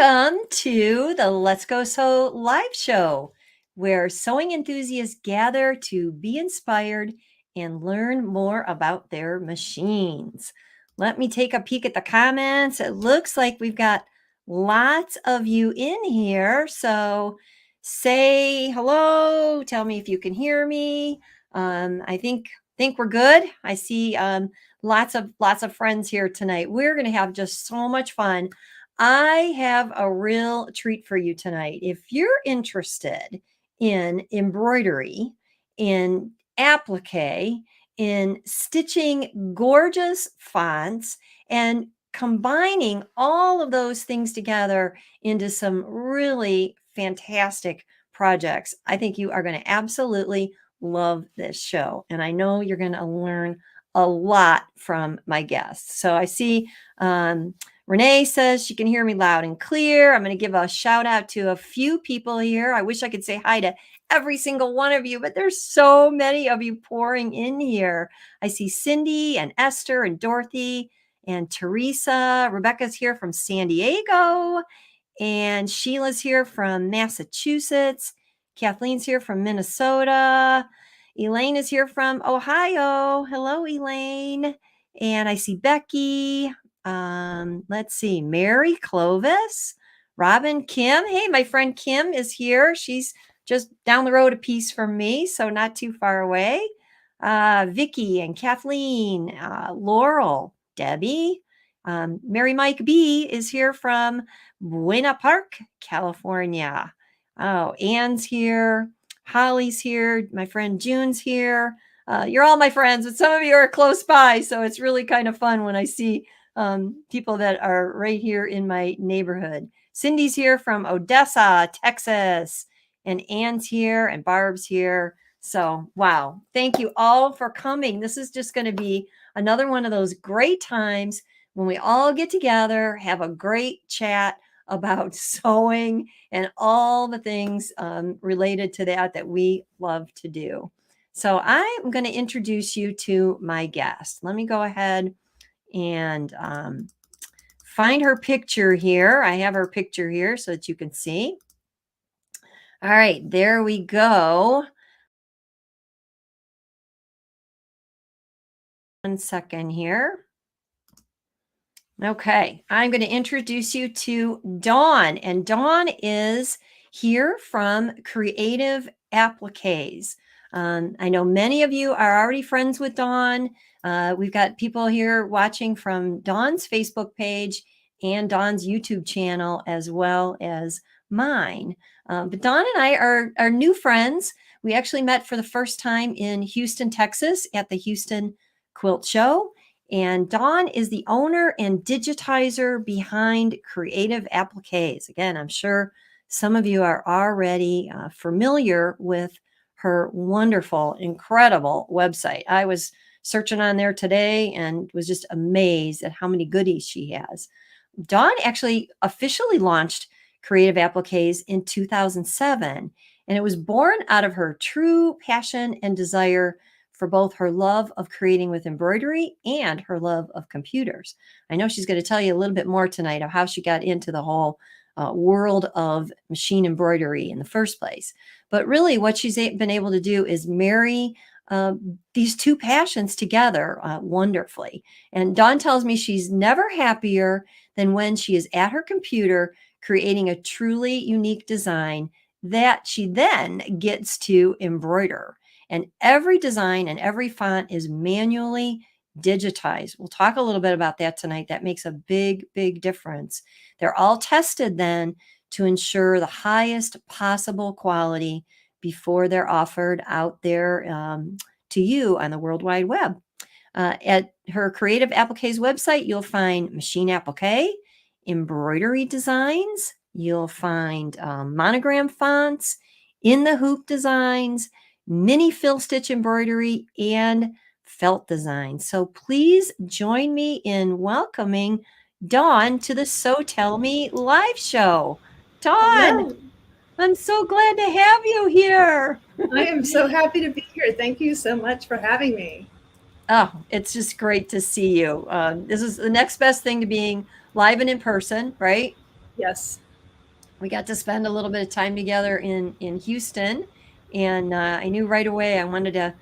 Welcome to the Let's Go Sew live show, where sewing enthusiasts gather to be inspired and learn more about their machines. Let me take a peek at the comments. It looks like we've got lots of you in here. So say hello. Tell me if you can hear me. I think we're good. I see lots of friends here tonight. We're going to have just so much fun. I have a real treat for you tonight. If you're interested in embroidery, in applique, in stitching gorgeous fonts, and combining all of those things together into some really fantastic projects, I think you are going to absolutely love this show. And I know you're going to learn a lot from my guests. So I see Renee says she can hear me loud and clear. I'm going to give a shout out to a few people here. I wish I could say hi to every single one of you, but there's so many of you pouring in here. I see Cindy and Esther and Dorothy and Teresa. Rebecca's here from San Diego, and Sheila's here from Massachusetts. Kathleen's here from Minnesota. Elaine is here from Ohio. Hello, Elaine. And I see Becky. Let's see, Mary, Clovis, Robin, Kim. Hey, my friend Kim is here. She's just down the road a piece from me, so not too far away. Vicky and Kathleen, Laurel, Debbie. Mary Mike B is here from Buena Park, California. Oh, Anne's here. Holly's here. My friend June's here. You're all my friends, but some of you are close by, so it's really kind of fun when I see people that are right here in my neighborhood. Cindy's here from Odessa, Texas, and Anne's here and Barb's here. So, wow. Thank you all for coming. This is just going to be another one of those great times when we all get together, have a great chat about sewing and all the things related to that we love to do. So I'm going to introduce you to my guest. Let me go ahead and find her picture here. I have her picture here so that you can see. All right, there we go. 1 second here. Okay, I'm going to introduce you to Dawn, and Dawn is here from Creative Appliques. I know many of you are already friends with Dawn. We've got people here watching from Dawn's Facebook page and Dawn's YouTube channel, as well as mine. But Dawn and I are new friends. We actually met for the first time in Houston, Texas at the Houston Quilt Show. And Dawn is the owner and digitizer behind Creative Appliques. Again, I'm sure some of you are already familiar with her wonderful, incredible website. I was searching on there today and was just amazed at how many goodies she has. Dawn actually officially launched Creative Appliques in 2007, and it was born out of her true passion and desire for both her love of creating with embroidery and her love of computers. I know she's going to tell you a little bit more tonight of how she got into the whole world of machine embroidery in the first place. But really what she's been able to do is marry these two passions together wonderfully. And Dawn tells me she's never happier than when she is at her computer creating a truly unique design that she then gets to embroider. And every design and every font is manually digitized. We'll talk a little bit about that tonight. That makes a big, big difference. They're all tested then to ensure the highest possible quality before they're offered out there to you on the World Wide Web. At her Creative Appliques website, you'll find machine applique, embroidery designs, you'll find monogram fonts, in the hoop designs, mini fill stitch embroidery, and felt design. So please join me in welcoming Dawn to the So Tell Me live show. Dawn, Hello. I'm so glad to have you here. I am so happy to be here. Thank you so much for having me. Oh, it's just great to see you. This is the next best thing to being live and in person, right? Yes. we got to spend a little bit of time together in Houston, and I knew right away I wanted to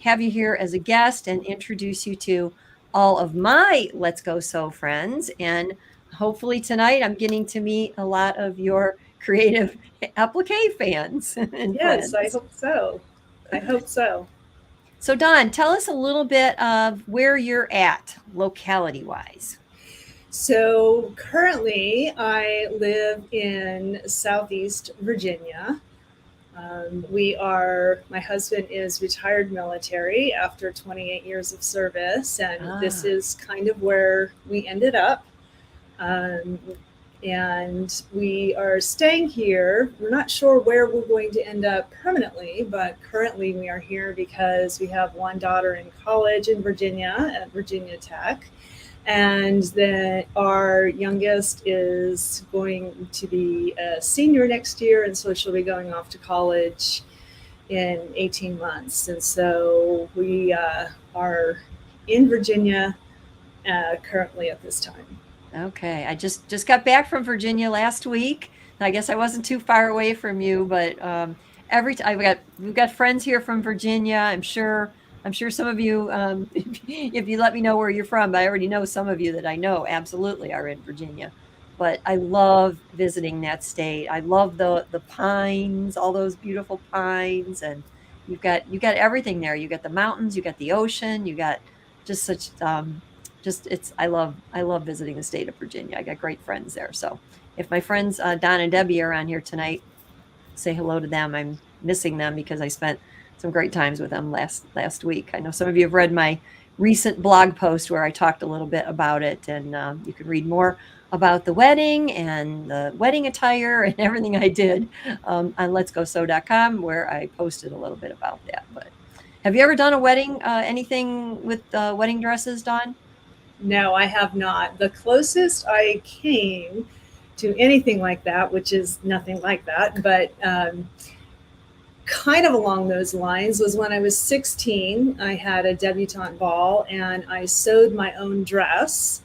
have you here as a guest and introduce you to all of my Let's Go Sew friends. And hopefully tonight I'm getting to meet a lot of your Creative Applique fans and Yes, I friends. hope so. I hope so. So, Dawn, tell us a little bit of where you're at locality wise. So currently, I live in Southeast Virginia. My husband is retired military after 28 years of service, and this Ah, is kind of where we ended up. Um, and we are staying here. We're not sure where we're going to end up permanently, but currently we are here because we have one daughter in college in Virginia at Virginia Tech. And then our youngest is going to be a senior next year, and so she'll be going off to college in 18 months. And so we are in Virginia currently at this time. okay. I just got back from Virginia last week. I guess I wasn't too far away from you, but every time we've got friends here from Virginia. I'm sure some of you, if you let me know where you're from, I already know some of you that I know absolutely are in Virginia. But I love visiting that state. I love the pines, all those beautiful pines, and you've got everything there. You got the mountains, you got the ocean, you got just such just it's I love visiting the state of Virginia. I got great friends there. So if my friends Don and Debbie are on here tonight, say hello to them. I'm missing them because I spent some great times with them last week. I know some of you have read my recent blog post where I talked a little bit about it, and you can read more about the wedding and the wedding attire and everything I did on letsgosew.com, where I posted a little bit about that. But have you ever done a wedding, anything with wedding dresses, Dawn? No, I have not. The closest I came to anything like that, which is nothing like that, but kind of along those lines, was when I was 16. I had a debutante ball and I sewed my own dress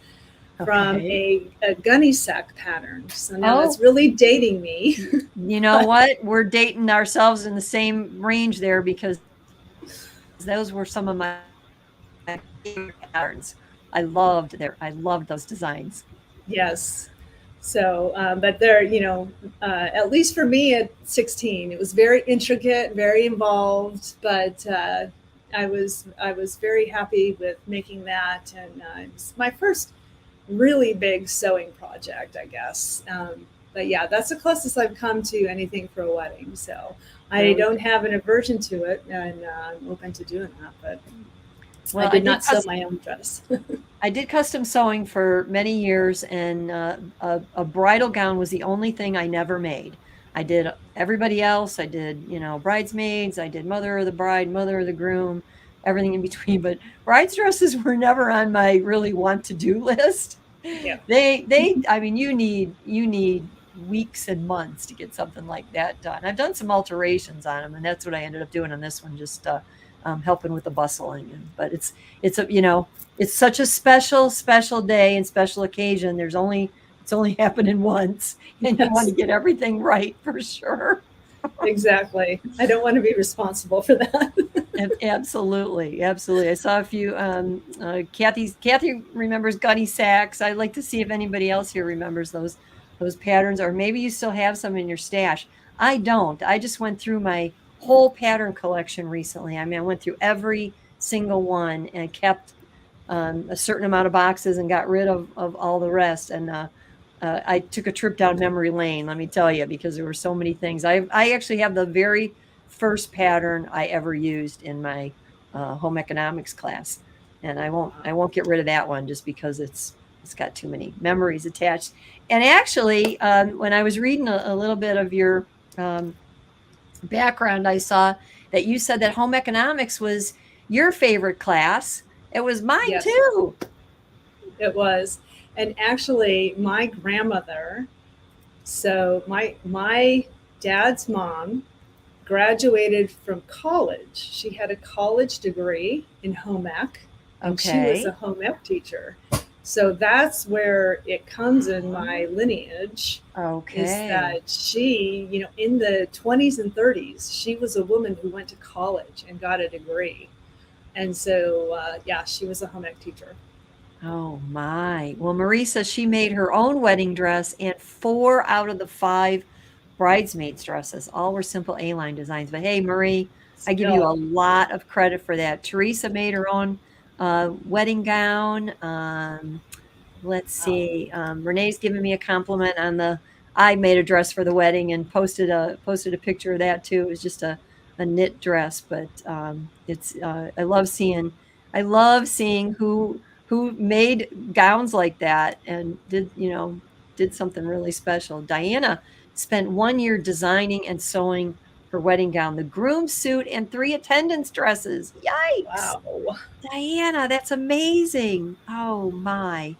from Okay. a gunny sack pattern. So now that's Oh, really dating me. you know But what? We're dating ourselves in the same range there because those were some of my favorite patterns. I loved those designs. yes. So, but there, at least for me at 16, it was very intricate, very involved, but I was very happy with making that, and it was my first really big sewing project, I guess. But yeah, that's the closest I've come to anything for a wedding. So I Very don't good. have an aversion to it, and I'm open to doing that. But I Well, did not sew my own dress. I did custom sewing for many years, and a bridal gown was the only thing I never made. I did everybody else. I did, bridesmaids. I did mother of the bride, mother of the groom, everything in between. But brides dresses were never on my really want to do list. Yeah. I mean, you need weeks and months to get something like that done. I've done some alterations on them, and that's what I ended up doing on this one, just helping with the bustling. But it's a it's such a special day and special occasion. It's only happening once, and you want to Yes. get everything right for sure. Exactly. I don't want to be responsible for that. Absolutely, absolutely. I saw a few. Kathy remembers gunny sacks. I'd like to see if anybody else here remembers those patterns, or maybe you still have some in your stash. I don't. I just went through my whole pattern collection recently. I mean, I went through every single one and kept a certain amount of boxes and got rid of all the rest. And I took a trip down memory lane, let me tell you, because there were so many things. I actually have the very first pattern I ever used in my home economics class, and I won't get rid of that one just because it's got too many memories attached. And actually, when I was reading a little bit of your um, background, I saw that you said that home economics was your favorite class. It was mine Yes, too. it was. And actually, my grandmother, so my dad's mom graduated from college. She had a college degree in home ec, and she was a Okay. home ec teacher. So that's where it comes in my lineage, is Okay. that she, in the 20s and 30s, she was a woman who went to college and got a degree. And so, yeah, she was a home ec teacher. Oh my. Well, Marie says she made her own wedding dress and 4 out of the 5 bridesmaids' dresses. All were simple A-line designs. But hey, Marie, I give you a Still, lot of credit for that. Teresa made her own wedding gown. Let's wow. see. Renee's giving me a compliment on I made a dress for the wedding and posted a picture of that too. It was just a knit dress, but it's I love seeing who made gowns like that and did something really special. Diana spent 1 year designing and sewing her wedding gown, the groom's suit, and 3 attendance dresses. Yikes! Wow. Diana, that's amazing. Oh my.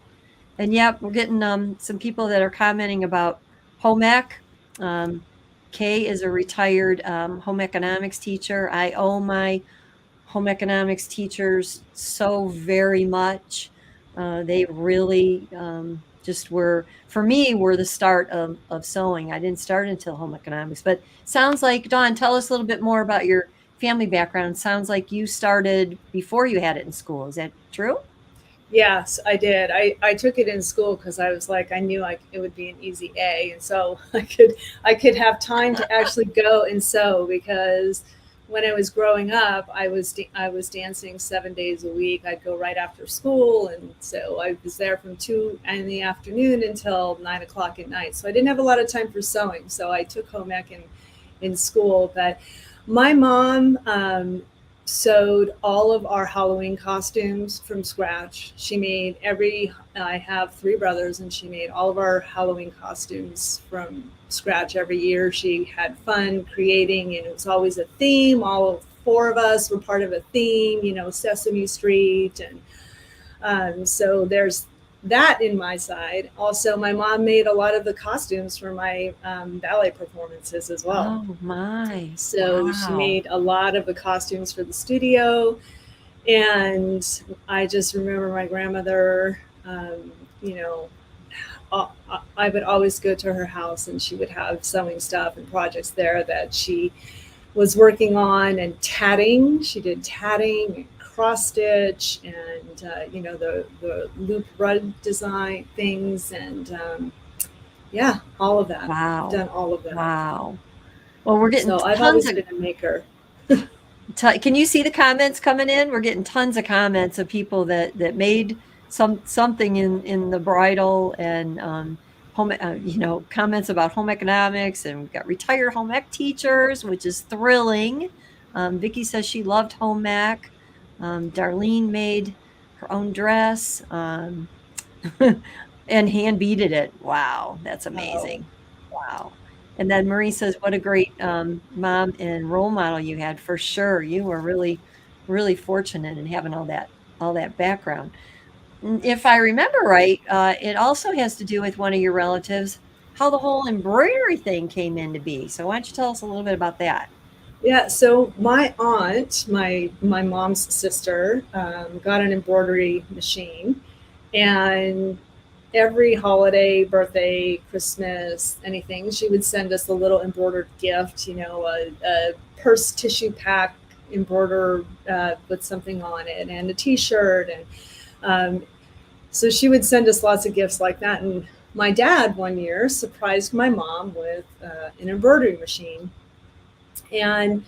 And yep, we're getting some people that are commenting about home ec. Um, Kay is a retired home economics teacher. I owe my home economics teachers so very much. They really just for me, were the start of sewing. I didn't start until home economics, but sounds like, Dawn, tell us a little bit more about your family background. Sounds like you started before you had it in school. Is that true? Yes, I did. I took it in school because I was like, I knew it would be an easy A, and so I could have time to actually go and sew, because when I was growing up, I was dancing 7 days a week. I'd go right after school, and so I was there from 2 in the afternoon until 9 o'clock at night. So I didn't have a lot of time for sewing. So I took home ec in school, but my mom sewed all of our Halloween costumes from scratch. She made I have 3 brothers, and she made all of our Halloween costumes from scratch every year. She had fun creating, and it was always a theme. All 4 of us were part of a theme, Sesame Street. And so there's that in my side. Also, my mom made a lot of the costumes for my ballet performances as well. Oh my. So she Wow. made a lot of the costumes for the studio. And I just remember my grandmother, you know, I would always go to her house, and she would have sewing stuff and projects there that she was working on, and tatting. She did tatting and cross stitch, and the loop rug design things, and yeah, all of that. I've Wow. done all of that. Wow. Well, we're getting So I've tons always of been a maker. can you see the comments coming in? We're getting tons of comments of people that made something in the bridal and home, comments about home economics, and we've got retired home ec teachers, which is thrilling. Vicky says she loved home ec. Darlene made her own dress. And hand beaded it. Wow, that's Oh, amazing. Wow. And then Marie says, "What a great, mom and role model you had." For sure, you were really, really fortunate in having all that background. If I remember right, it also has to do with one of your relatives, how the whole embroidery thing came into be. So why don't you tell us a little bit about that? yeah. So my aunt, my mom's sister, got an embroidery machine, and every holiday, birthday, Christmas, anything, she would send us a little embroidered gift. A purse tissue pack embroidered with something on it, and a T-shirt, and so she would send us lots of gifts like that. And my dad one year surprised my mom with an embroidery machine. And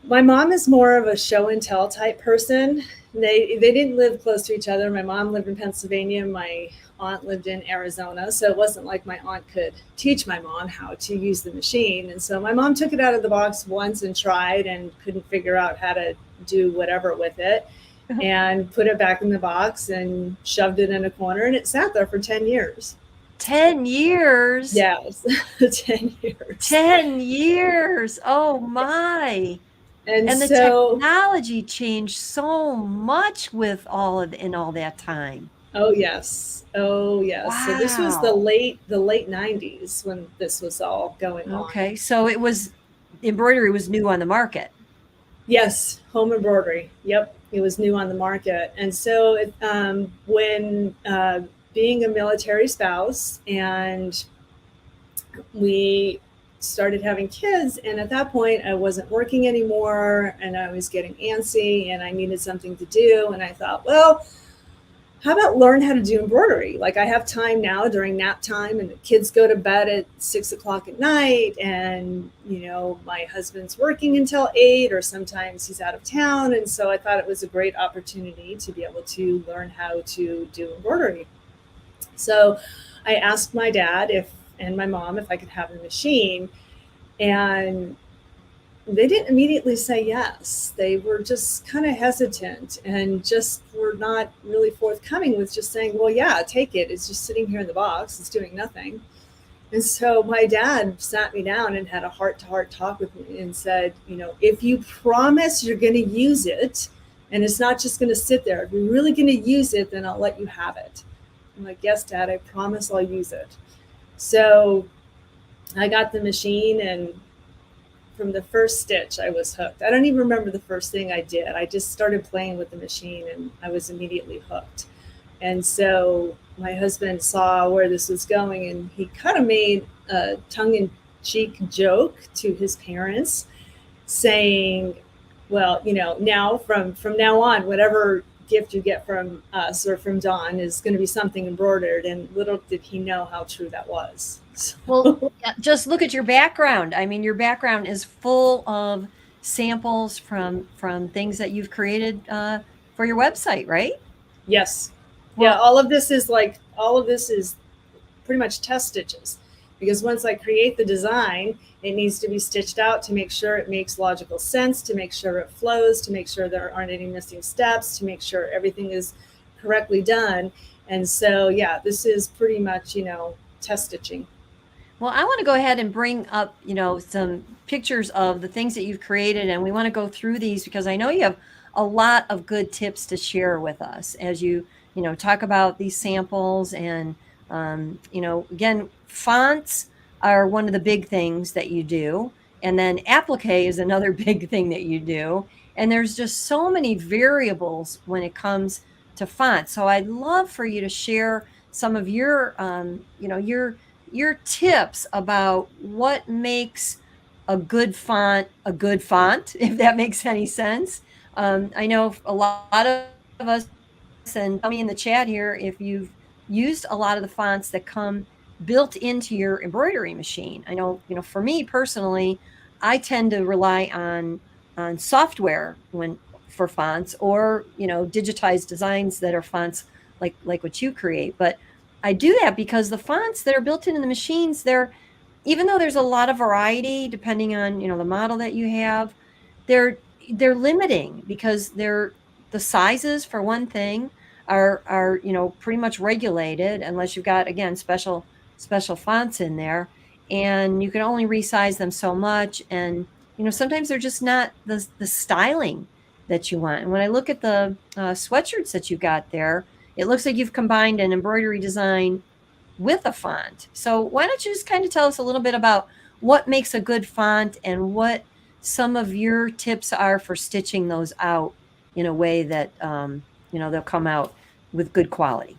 my mom is more of a show and tell type person. They didn't live close to each other. My mom lived in Pennsylvania. My aunt lived in Arizona. So it wasn't like my aunt could teach my mom how to use the machine. And so my mom took it out of the box once and tried, and couldn't figure out how to do whatever with it, and put it back in the box and shoved it in a corner, and it sat there for 10 years. 10 years? Yes, 10 years. 10 years. Oh my. And And the so, technology changed so much with in all that time. oh yes, oh yes. So this was the Wow. late 90s when this was all going on. Okay. So embroidery was new on the market. Yes, home embroidery. Yep, It was new on the market. And so when being a military spouse, and we started having kids, and at that point I wasn't working anymore, and I was getting antsy, and I needed something to do, and I thought, well, how about learn how to do embroidery? Like, I have time now during nap time, and the kids go to bed at 6 o'clock at night, and my husband's working until 8, or sometimes he's out of town, and so I thought it was a great opportunity to be able to learn how to do embroidery. So I asked my dad and my mom if I could have the machine, and they didn't immediately say yes. They were just kind of hesitant and just were not really forthcoming with just saying, well, yeah, take it. It's just sitting here in the box. It's doing nothing. And so my dad sat me down and had a heart-to-heart talk with me and said, if you promise you're going to use it, and it's not just going to sit there, if you're really going to use it, then I'll let you have it. I'm like, yes, Dad, I promise I'll use it. So I got the machine, and from the first stitch, I was hooked. I don't even remember the first thing I did. I just started playing with the machine, and I was immediately hooked. And so my husband saw where this was going, and he kind of made a tongue-in-cheek joke to his parents, saying, well, now from now on, whatever gift you get from us or from Dawn is going to be something embroidered. And little did he know how true that was. Well, just look at your background. I mean, your background is full of samples from things that you've created for your website, right? Yes. Well, Yeah, all of this is pretty much test stitches, because once I create the design, it needs to be stitched out to make sure it makes logical sense, to make sure it flows, to make sure there aren't any missing steps, to make sure everything is correctly done. And so, yeah, this is pretty much, test stitching. well, I want to go ahead and bring up, some pictures of the things that you've created, and we want to go through these because I know you have a lot of good tips to share with us as you talk about these samples. And again, fonts are one of the big things that you do, and then applique is another big thing that you do. And there's just so many variables when it comes to fonts. So I'd love for you to share some of your your tips about what makes a good font, if that makes any sense. I know a lot of us, and tell me in the chat here if you've used a lot of the fonts that come built into your embroidery machine. I know, for me personally, I tend to rely on software for fonts, or digitized designs that are fonts like what you create. But I do that because the fonts that are built into the machines, even though there's a lot of variety depending on the model that you have, they're limiting because the sizes, for one thing, are pretty much regulated unless you've got, again, special fonts in there, and you can only resize them so much. And sometimes they're just not the styling that you want. And when I look at the sweatshirts that you got there, it looks like you've combined an embroidery design with a font. So why don't you just kind of tell us a little bit about what makes a good font and what some of your tips are for stitching those out in a way that they'll come out with good quality.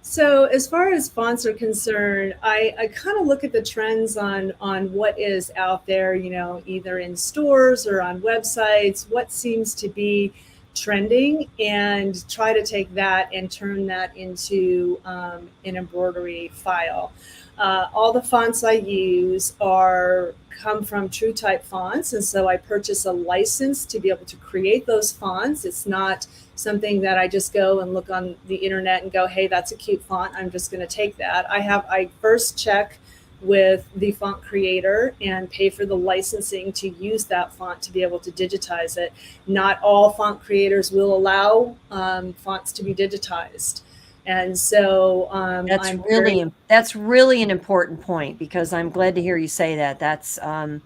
So as far as fonts are concerned, I kind of look at the trends on what is out there, either in stores or on websites, what seems to be trending, and try to take that and turn that into an embroidery file. All the fonts I use come from TrueType fonts, and so I purchase a license to be able to create those fonts. It's not something that I just go and look on the internet and go, hey, that's a cute font, I'm just going to take that. I first check with the font creator and pay for the licensing to use that font to be able to digitize it. Not all font creators will allow fonts to be digitized. And so that's really an important point, because I'm glad to hear you say that. That's in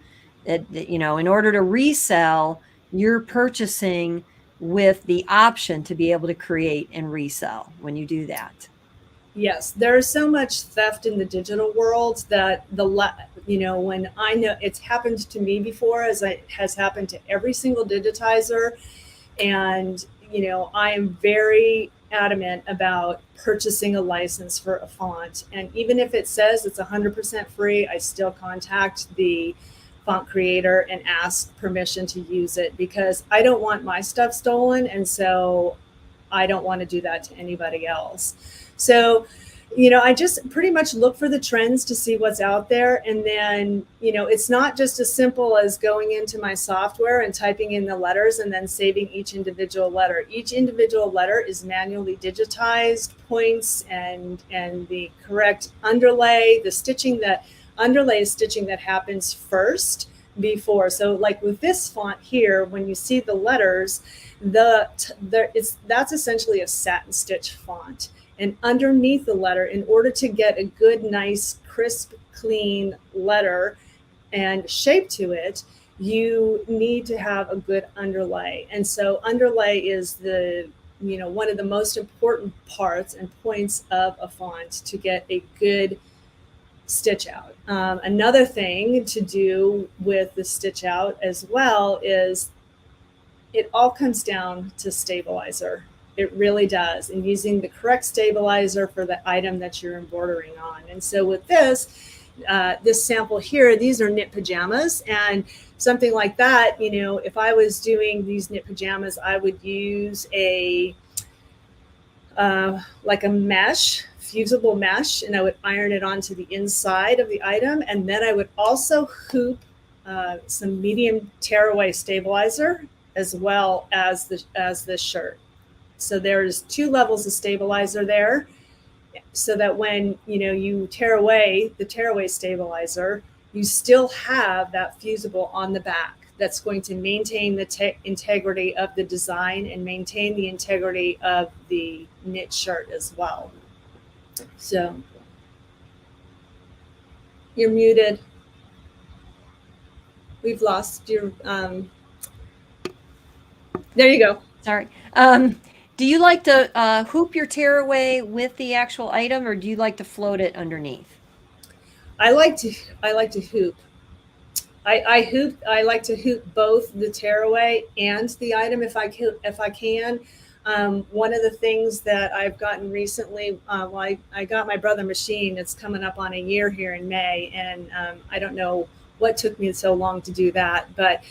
order to resell, you're purchasing with the option to be able to create and resell when you do that. Yes, there's so much theft in the digital world that when I know it's happened to me before, as it has happened to every single digitizer, And, I am very adamant about purchasing a license for a font. And even if it says it's 100% free, I still contact the font creator and ask permission to use it, because I don't want my stuff stolen. And so I don't want to do that to anybody else. So, I just pretty much look for the trends to see what's out there. And then, it's not just as simple as going into my software and typing in the letters and then saving each individual letter. Each individual letter is manually digitized, points and the correct underlay, the stitching that underlay is stitching that happens first before. So like with this font here, when you see the letters, that's essentially a satin stitch font. And underneath the letter, in order to get a good, nice, crisp, clean letter and shape to it, you need to have a good underlay. And so underlay is one of the most important parts and points of a font to get a good stitch out. Another thing to do with the stitch out as well is it all comes down to stabilizer. It really does. And using the correct stabilizer for the item that you're embroidering on. And so with this sample here, these are knit pajamas, and something like that, if I was doing these knit pajamas, I would use like a mesh, fusible mesh, and I would iron it onto the inside of the item. And then I would also hoop some medium tearaway stabilizer as well as the shirt. So there's 2 levels of stabilizer there, so that when you tear away the tearaway stabilizer, you still have that fusible on the back that's going to maintain the integrity of the design and maintain the integrity of the knit shirt as well. So you're muted. We've lost your there you go. Sorry. Do you like to hoop your tearaway with the actual item, or do you like to float it underneath? I like to hoop. I like to hoop both the tearaway and the item if I can. One of the things that I've gotten recently, I got my brother machine. It's coming up on a year here in May, and I don't know what took me so long to do that, but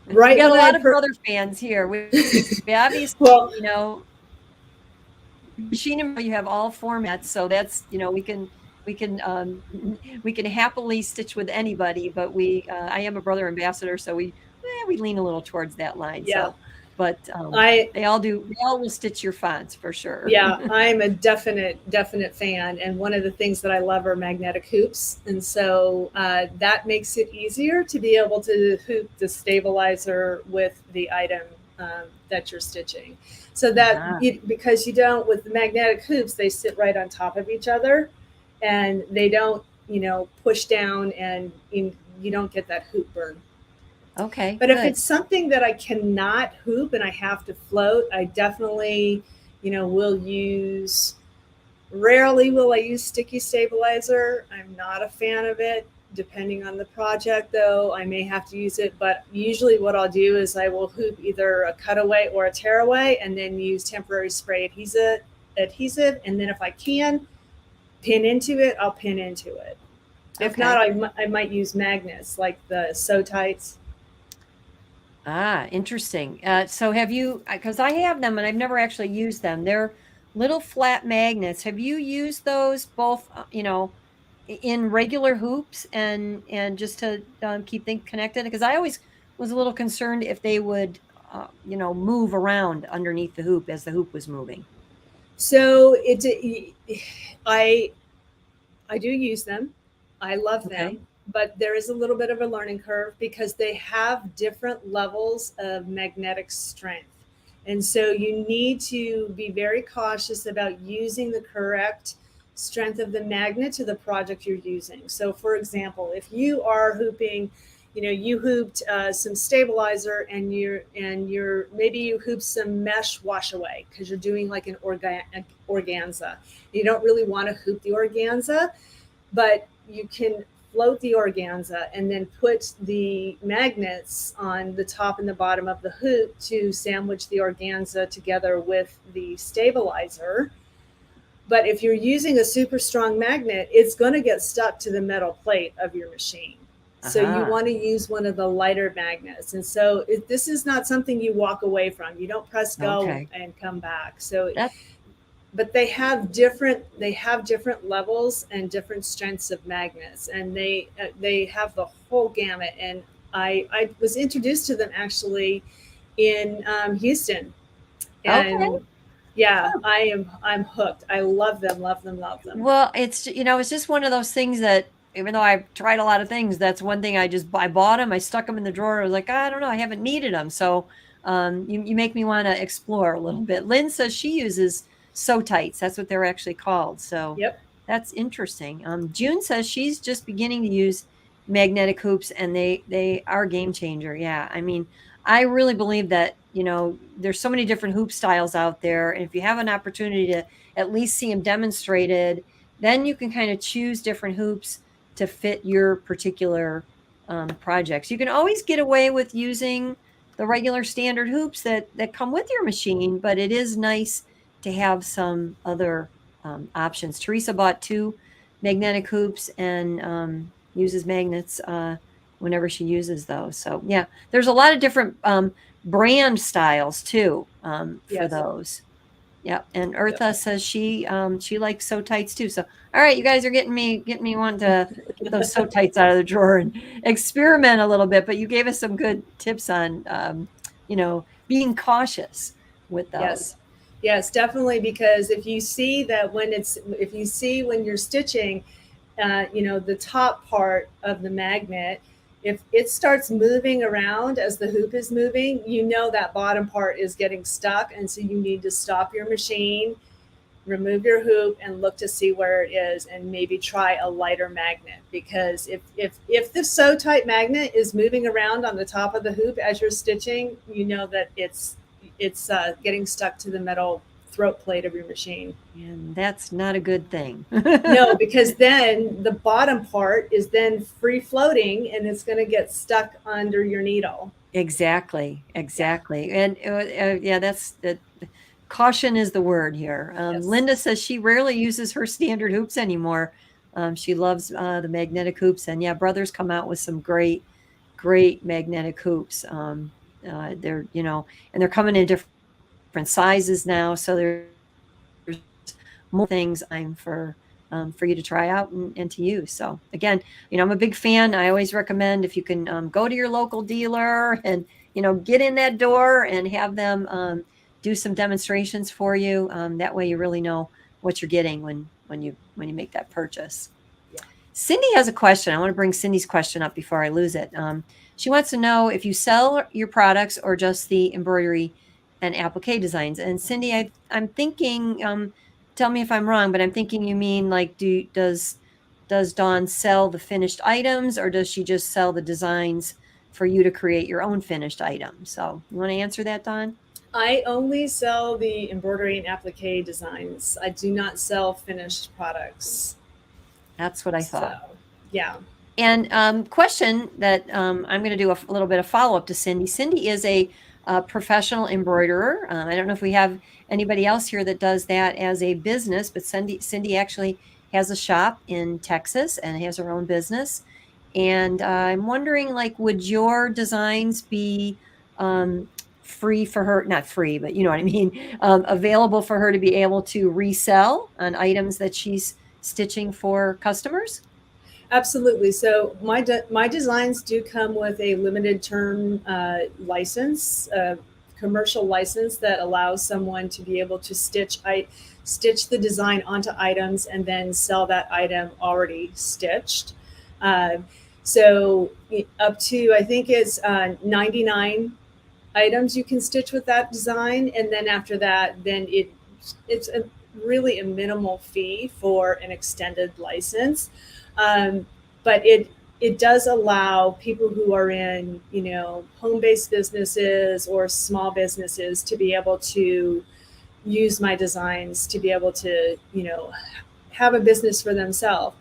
right. We got a lot of brother fans here. We obviously, well, machine and you have all formats, so that's we can happily stitch with anybody. But I am a brother ambassador, so we lean a little towards that line. Yeah. So, but they all will stitch your fonts for sure. Yeah, I'm a definite fan. And one of the things that I love are magnetic hoops. And so that makes it easier to be able to hoop the stabilizer with the item that you're stitching. So that because you don't, with the magnetic hoops, they sit right on top of each other and they don't, push down, and you don't get that hoop burn. Okay. But if it's something that I cannot hoop and I have to float, I definitely, will use, rarely will I use sticky stabilizer. I'm not a fan of it. Depending on the project, though, I may have to use it. But usually what I'll do is I will hoop either a cutaway or a tearaway and then use temporary spray adhesive. And then if I can pin into it, I'll pin into it. If not, I might use magnets like the Sew Tights. Interesting. So have you, because I have them and I've never actually used them. They're little flat magnets. Have you used those both, in regular hoops and just to keep things connected? Because I always was a little concerned if they would, move around underneath the hoop as the hoop was moving. So I do use them. I love them. But there is a little bit of a learning curve because they have different levels of magnetic strength. And so you need to be very cautious about using the correct strength of the magnet to the project you're using. So for example, if you are hooping, you hooped some stabilizer and maybe you hooped some mesh wash away because you're doing like an organza. You don't really want to hoop the organza, but you can float the organza and then put the magnets on the top and the bottom of the hoop to sandwich the organza together with the stabilizer. But if you're using a super strong magnet, it's going to get stuck to the metal plate of your machine. So you Uh-huh. want to use one of the lighter magnets. And so this is not something you walk away from. You don't press go Okay. and come back. So, That but they have different levels and different strengths of magnets, and they have the whole gamut. And I was introduced to them actually in Houston, okay. and yeah, I'm hooked. I love them, love them, love them. Well, it's just one of those things that even though I've tried a lot of things, that's one thing I bought them, I stuck them in the drawer. I was like, I don't know, I haven't needed them. So you make me want to explore a little bit. Lynn says she uses sew tights. That's what they're actually called. So Yep. that's interesting. June says she's just beginning to use magnetic hoops and they are a game changer. Yeah. I mean, I really believe that, there's so many different hoop styles out there. And if you have an opportunity to at least see them demonstrated, then you can kind of choose different hoops to fit your particular projects. You can always get away with using the regular standard hoops that come with your machine, but it is nice to have some other options. Teresa bought two magnetic hoops and uses magnets whenever she uses those. So yeah, there's a lot of different brand styles too for Yes. those. Yep, and Yep. Eartha says she likes sew tights too. So, all right, you guys are getting me wanting to get those sew tights out of the drawer and experiment a little bit. But you gave us some good tips on, being cautious with those. Yes. Yes, definitely. Because if you see when you're stitching, the top part of the magnet, if it starts moving around as the hoop is moving, that bottom part is getting stuck. And so you need to stop your machine, remove your hoop, and look to see where it is, and maybe try a lighter magnet. Because if the sew tight magnet is moving around on the top of the hoop as you're stitching, that it's getting stuck to the metal throat plate of your machine. And that's not a good thing. No, because then the bottom part is then free floating and it's going to get stuck under your needle. Exactly, Yeah. exactly. And yeah, that's that. Caution is the word here. Yes. Linda says she rarely uses her standard hoops anymore. She loves the magnetic hoops, and yeah, Brothers come out with some great magnetic hoops. They're and they're coming in different sizes now, so there's more things for you to try out and to use. So again, I'm a big fan. I always recommend if you can go to your local dealer and get in that door and have them do some demonstrations for you. That way, you really know what you're getting when you make that purchase. Yeah. Cindy has a question. I want to bring Cindy's question up before I lose it. She wants to know if you sell your products or just the embroidery and applique designs. And Cindy, I'm thinking, tell me if I'm wrong, but I'm thinking you mean like, does Dawn sell the finished items or does she just sell the designs for you to create your own finished item? So you want to answer that, Dawn? I only sell the embroidery and applique designs. I do not sell finished products. That's what I So, thought. yeah. And question that I'm going to do a little bit of follow up to Cindy. Cindy is a professional embroiderer. I don't know if we have anybody else here that does that as a business, but Cindy actually has a shop in Texas and has her own business. And I'm wondering, like, would your designs be free for her? Not free, but you know what I mean. Available for her to be able to resell on items that she's stitching for customers? Absolutely. So my designs do come with a limited term license, commercial license that allows someone to be able to stitch the design onto items and then sell that item already stitched. Uh, so up to, I think it's 99 items you can stitch with that design, and then after that, then it's really a minimal fee for an extended license. But it does allow people who are in home-based businesses or small businesses to be able to use my designs to be able to have a business for themselves.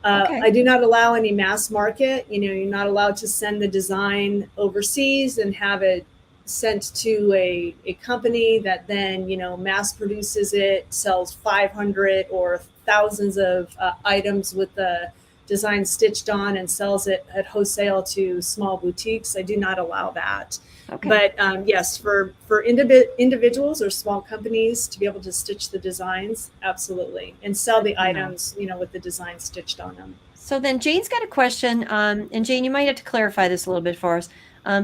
Okay. I do not allow any mass market. You're not allowed to send the design overseas and have it sent to a company that then, mass produces it, sells 500 or thousands of items with the design stitched on and sells it at wholesale to small boutiques. I do not allow that. Okay. But yes, for individuals or small companies to be able to stitch the designs, absolutely, and sell the Good to know. items, with the design stitched on them. So then Jane's got a question, and Jane, you might have to clarify this a little bit for us.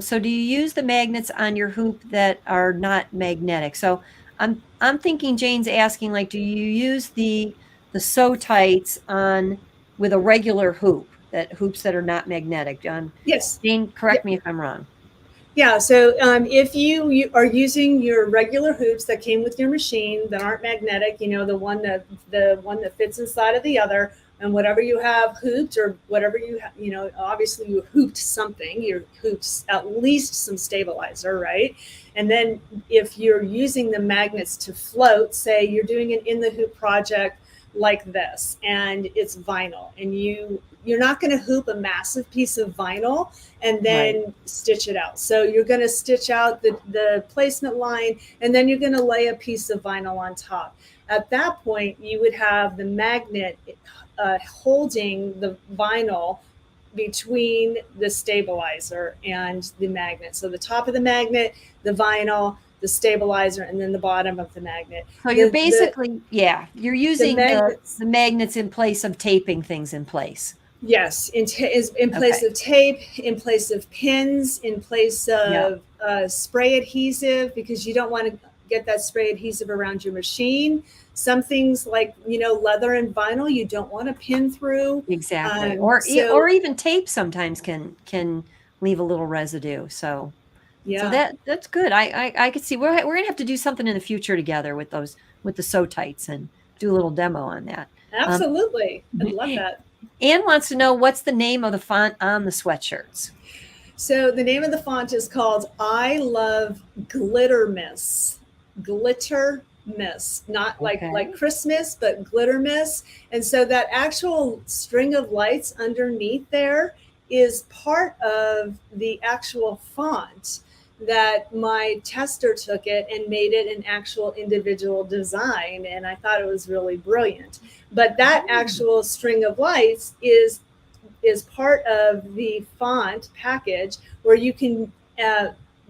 So do you use the magnets on your hoop that are not magnetic? So I'm thinking Jane's asking, like, do you use the sew tights on with a regular hoop, that hoops that are not magnetic? Yes. Jane, Yeah. correct me if I'm wrong. Yeah. So if you are using your regular hoops that came with your machine that aren't magnetic, the one that fits inside of the other, and whatever you have hooped or whatever obviously you hooped something. You hooped at least some stabilizer, right? And then if you're using the magnets to float, say you're doing an in the hoop project like this, and it's vinyl, and you're not going to hoop a massive piece of vinyl and Right. then stitch it out. So you're going to stitch out the placement line, and then you're going to lay a piece of vinyl on top. At that point, you would have the magnet holding the vinyl between the stabilizer and the magnet. So the top of the magnet, the vinyl, the stabilizer, and then the bottom of the magnet. So you're The basically, yeah, you're the using magnets, the magnets in place of taping things in place. yes, is in place Okay. of tape, in place of pins, in place Yeah. of spray adhesive, because you don't want to get that spray adhesive around your machine. Some things like leather and vinyl, you don't want to pin through. Exactly. Or So even tape sometimes can leave a little residue. So yeah, that's good. I could see we're gonna have to do something in the future together with those with the sew tights and do a little demo on that. Um, absolutely, I'd love that. Anne wants to know what's the name of the font on the sweatshirts. So the name of the font is called I Love Glitter Miss. Glitter Miss, not like Okay. Christmas, but Glitter Miss. And so that actual string of lights underneath there is part of the actual font that my tester took it and made it an actual individual design. And I thought it was really brilliant. But that Oh, actual string of lights is part of the font package where you can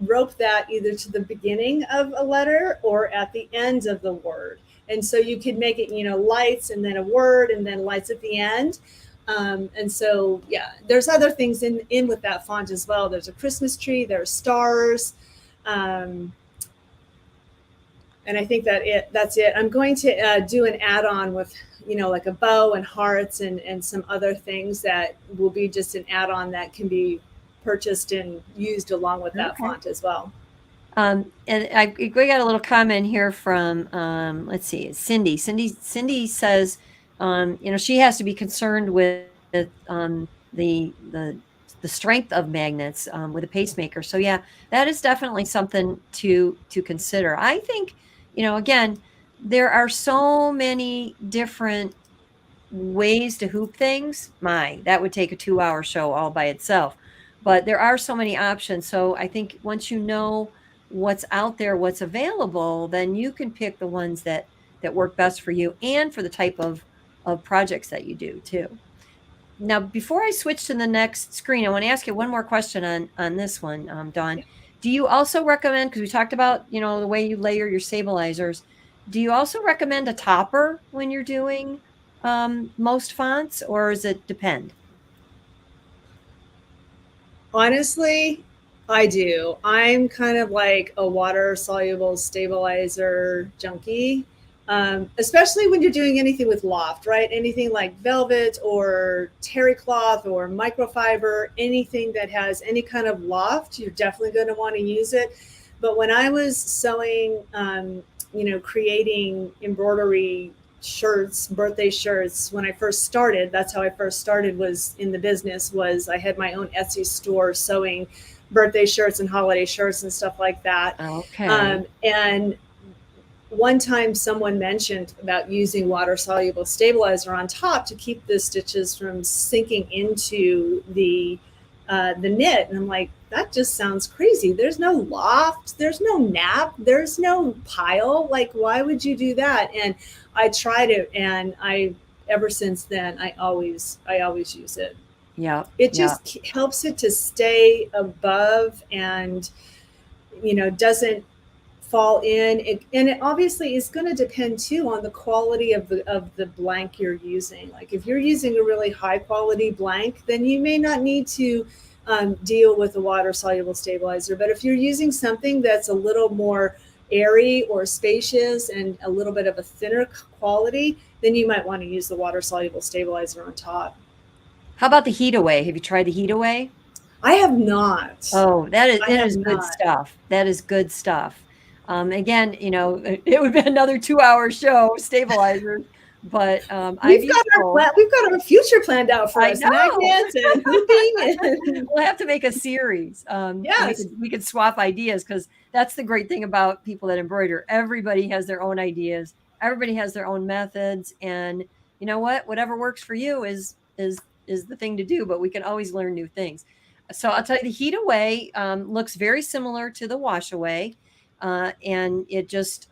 rope that either to the beginning of a letter or at the end of the word. And so you could make it, lights and then a word and then lights at the end. And so, yeah, there's other things in with that font as well. There's a Christmas tree, there's stars. Um, and I think that's it. I'm going to do an add-on with like a bow and hearts and some other things that will be just an add-on that can be purchased and used along with that okay. font as well. And we got a little comment here from let's see, it's Cindy. Cindy says, she has to be concerned with the the strength of magnets with a pacemaker. So yeah, that is definitely something to consider. I think, again, there are so many different ways to hoop things. My, that would take a 2-hour show all by itself. But there are so many options. So I think once you know what's out there, what's available, then you can pick the ones that work best for you and for the type of projects that you do too. Now, before I switch to the next screen, I want to ask you one more question on this one, Dawn. Yeah. Do you also recommend, because we talked about, the way you layer your stabilizers, do you also recommend a topper when you're doing most fonts, or does it depend? Honestly, I do. I'm kind of like a water soluble stabilizer junkie, especially when you're doing anything with loft, right? Anything like velvet or terry cloth or microfiber, anything that has any kind of loft, you're definitely going to want to use it. But when I was sewing, creating embroidery shirts, birthday shirts, when I first started, that's how I first started, was in the business. Was I had my own Etsy store sewing birthday shirts and holiday shirts and stuff like that. Okay. And one time someone mentioned about using water soluble stabilizer on top to keep the stitches from sinking into the knit, and I'm like, that just sounds crazy. There's no loft, there's no nap, there's no pile. Like, why would you do that? And I tried it, and I ever since then I always use it. Yeah. It Yeah. just helps it to stay above, and doesn't fall in it, and it obviously is going to depend too on the quality of the blank you're using. Like, if you're using a really high quality blank, then you may not need to deal with a water soluble stabilizer. But if you're using something that's a little more airy or spacious and a little bit of a thinner quality, then you might want to use the water soluble stabilizer on top. How about the heat away? Have you tried the heat away? I have not. Oh, that is I it have is good not. stuff. That is good stuff. Again, it would be another 2-hour show, stabilizers, but, I've used both. We've got our future planned out for I us. know. Magnets and hooping and We'll have to make a series. yes. We could swap ideas because that's the great thing about people that embroider. Everybody has their own ideas. Everybody has their own methods, and you know what? Whatever works for you is the thing to do. But we can always learn new things. So I'll tell you, the heat away looks very similar to the wash away, and it just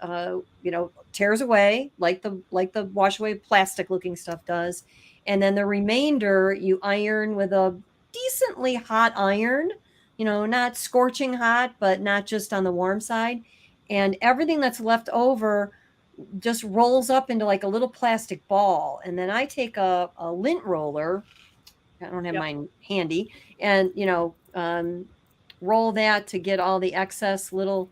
tears away like the wash away plastic looking stuff does, and then the remainder you iron with a decently hot iron, not scorching hot, but not just on the warm side. And everything that's left over just rolls up into like a little plastic ball. And then I take a lint roller. I don't have Yep. mine handy, and roll that to get all the excess little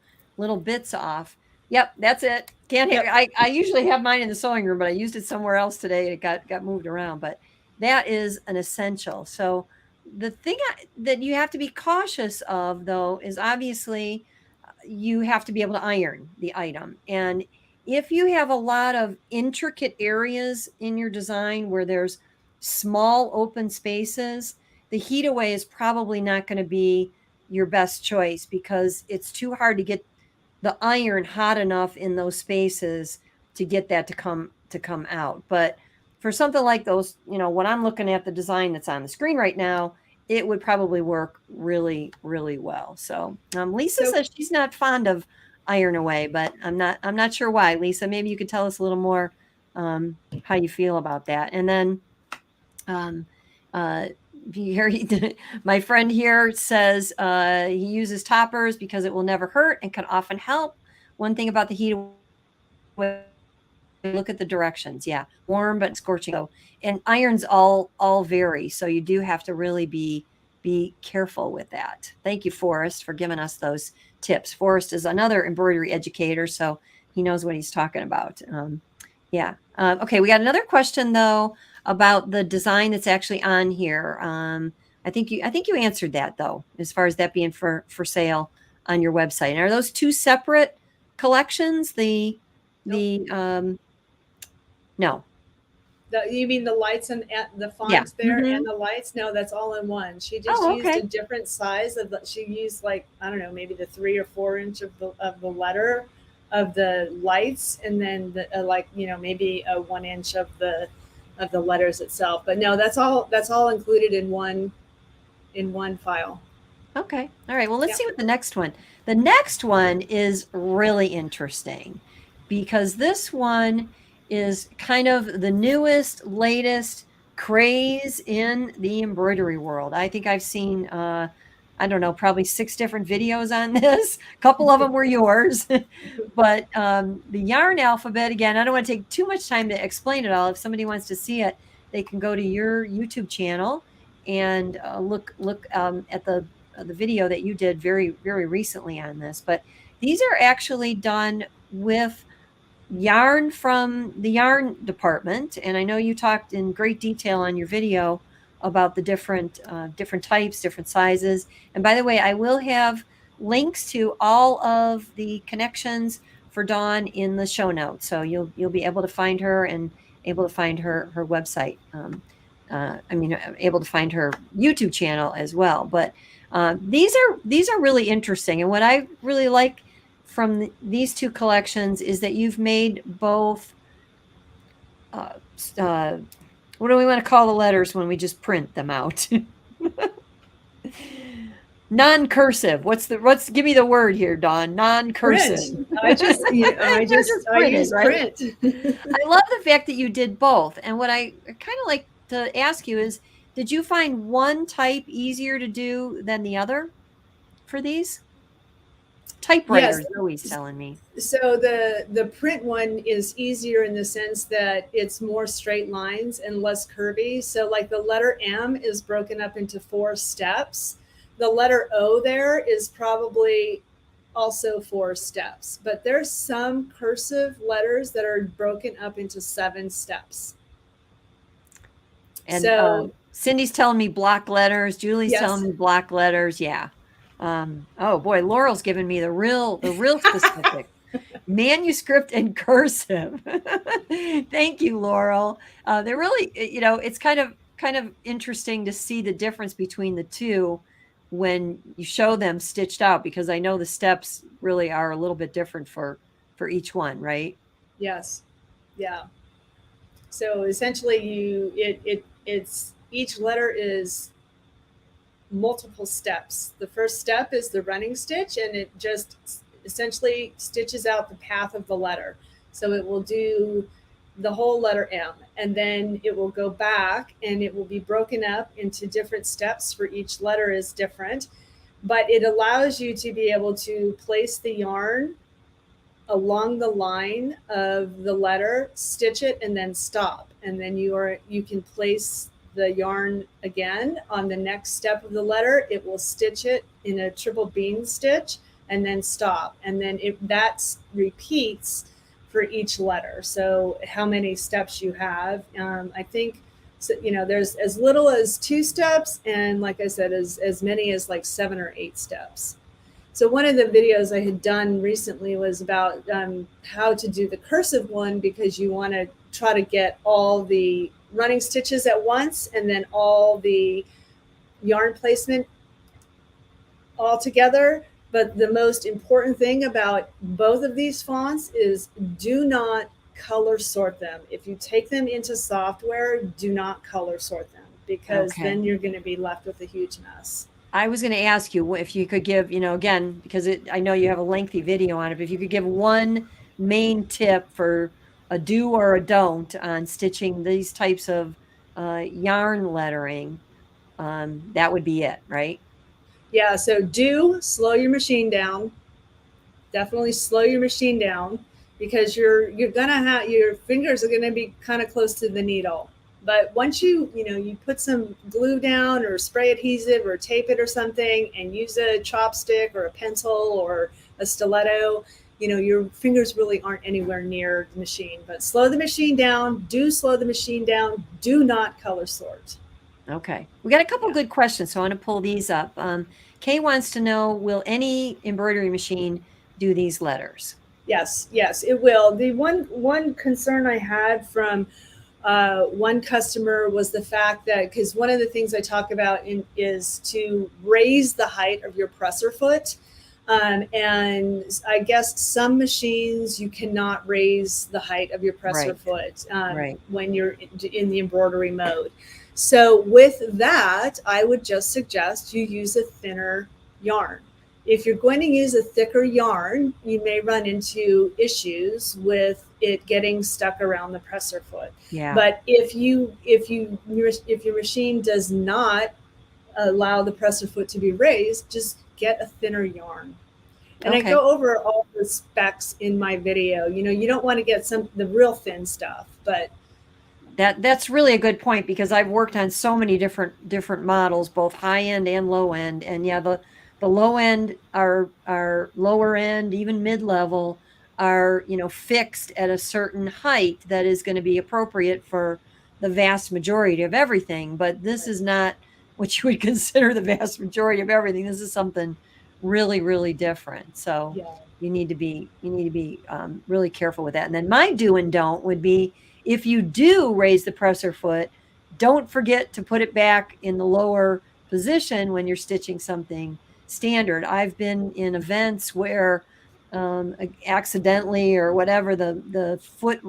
bits off. Yep, that's it. Can't hear. Yep. I usually have mine in the sewing room, but I used it somewhere else today. It got moved around, but that is an essential. So the thing that you have to be cautious of, though, is obviously you have to be able to iron the item. And if you have a lot of intricate areas in your design where there's small open spaces, the heat away is probably not going to be your best choice because it's too hard to get the iron hot enough in those spaces to get that to come out. But for something like those, when I'm looking at the design that's on the screen right now, it would probably work really, really well. So Lisa So says she's not fond of iron away, but I'm not sure why. Lisa, maybe you could tell us a little more how you feel about that. And then um, uh, here my friend here says he uses toppers because it will never hurt and can often help. One thing about the heat away, look at the directions. Yeah, warm but scorching. So, and irons all vary, so you do have to really be careful with that. Thank you, Forrest, for giving us those tips. Forrest is another embroidery educator, so he knows what he's talking about. Yeah. Okay, we got another question though about the design that's actually on here. I think you answered that though, as far as that being for sale on your website. And are those two separate collections? nope. The No. You mean the lights and the Yeah. font there Hmm. and the lights? No, that's all in one. She just Oh, used a okay. different size she used, like, I don't know, maybe the 3 or 4 inch of the letter of the lights, and then maybe a 1 inch of the letters itself. But no, that's all included in one file. Okay. All right. Well, let's Yeah. see what the next one. The next one is really interesting because this one is kind of the newest, latest craze in the embroidery world. I think I've seen, I don't know, probably 6 different videos on this. A couple of them were yours. But the yarn alphabet, again, I don't want to take too much time to explain it all. If somebody wants to see it, they can go to your YouTube channel and look at the video that you did very, very recently on this. But these are actually done with yarn from the yarn department. And I know you talked in great detail on your video about the different types, different sizes. And by the way, I will have links to all of the connections for Dawn in the show notes. So you'll be able to find her and able to find her website. Able to find her YouTube channel as well. But these are really interesting. And what I really like from these two collections is that you've made both. What do we want to call the letters when we just print them out? Non-cursive. What's give me the word here, Dawn? Non-cursive. Print. I just, you know, They're just I printed, use right? print. I love the fact that you did both. And what I kind of like to ask you is, did you find one type easier to do than the other for these? Yes. Typewriter, Zoe's telling me. So the print one is easier in the sense that it's more straight lines and less curvy. So like the letter M is broken up into 4 steps. The letter O there is probably also 4 steps, but there's some cursive letters that are broken up into 7 steps. And So Cindy's telling me block letters. Julie's telling yes. me block letters. Yeah. Oh boy, Laurel's giving me the real specific manuscript and cursive. Thank you, Laurel. They're really, it's kind of interesting to see the difference between the two when you show them stitched out, because I know the steps really are a little bit different for each one, right? Yes. Yeah. So essentially it's each letter is multiple steps. The first step is the running stitch, and it just essentially stitches out the path of the letter. So it will do the whole letter M, and then it will go back and it will be broken up into different steps for each letter is different. But it allows you to be able to place the yarn along the line of the letter, stitch it, and then stop. And then you can place the yarn again on the next step of the letter. It will stitch it in a triple bean stitch and then stop. And then that repeats for each letter. So how many steps you have, I think, so, there's as little as 2 steps, and like I said, as many as like 7 or 8 steps. So one of the videos I had done recently was about how to do the cursive one, because you want to try to get all the running stitches at once and then all the yarn placement all together. But the most important thing about both of these fonts is do not color sort them. If you take them into software, do not color sort them, because then you're going to be left with a huge mess. I was going to ask you if you could give, again, because I know you have a lengthy video on it, but if you could give one main tip for a do or a don't on stitching these types of yarn lettering, that would be it, right? Yeah, so do slow your machine down. Definitely slow your machine down, because you're gonna have your fingers are gonna be kind of close to the needle. But once you put some glue down or spray adhesive or tape it or something and use a chopstick or a pencil or a stiletto, your fingers really aren't anywhere near the machine. But slow the machine down. Do slow the machine down. Do not color sort. Okay. We got a couple good questions, so I want to pull these up. Kay wants to know, will any embroidery machine do these letters? Yes, it will. The one concern I had from one customer was the fact that, because one of the things I talk about is to raise the height of your presser foot. And I guess some machines you cannot raise the height of your presser foot when you're in the embroidery mode. So with that, I would just suggest you use a thinner yarn. If you're going to use a thicker yarn, you may run into issues with it getting stuck around the presser foot. Yeah. But if your machine does not allow the presser foot to be raised, just get a thinner yarn. And I go over all the specs in my video. You don't want to get the real thin stuff, but that's really a good point, because I've worked on so many different models, both high end and low end. And yeah, the low end are lower end, even mid-level are, fixed at a certain height that is going to be appropriate for the vast majority of everything. But this is not what you would consider the vast majority of everything. This is something really, really different. So you need to be really careful with that. And then my do and don't would be, if you do raise the presser foot, don't forget to put it back in the lower position when you're stitching something standard. I've been in events where accidentally or whatever, the foot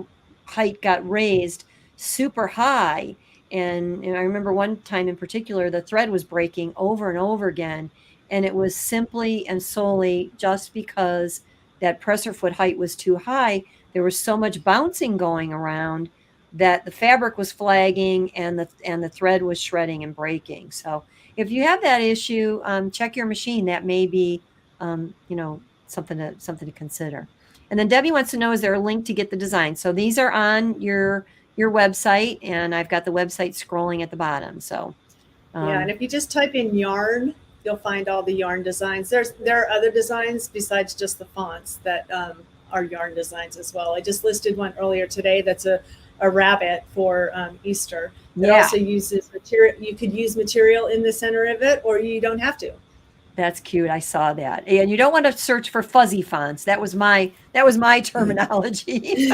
height got raised super high. And I remember one time in particular, the thread was breaking over and over again. And it was simply and solely just because that presser foot height was too high. There was so much bouncing going around that the fabric was flagging and the thread was shredding and breaking. So if you have that issue, check your machine. That may be, something to consider. And then Debbie wants to know, is there a link to get the design? So these are on your website, and I've got the website scrolling at the bottom. So Yeah, and if you just type in yarn, you'll find all the yarn designs. There are other designs besides just the fonts that are yarn designs as well. I just listed one earlier today that's a rabbit for Easter. It yeah, also uses material. You could use material in the center of it, or you don't have to. that's cute. I saw that. And you don't want to search for fuzzy fonts. That was my terminology.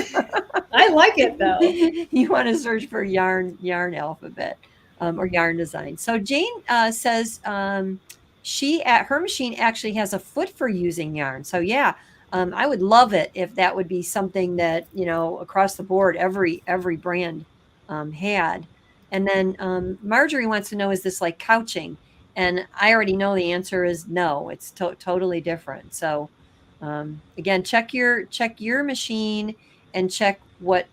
I like it though. You want to search for yarn alphabet, or yarn design. So Jane says, she at her machine actually has a foot for using yarn. So yeah, I would love it if that would be something that, across the board, every brand had. And then Marjorie wants to know, is this like couching? And I already know the answer is no. It's totally different. So again, check your machine and check what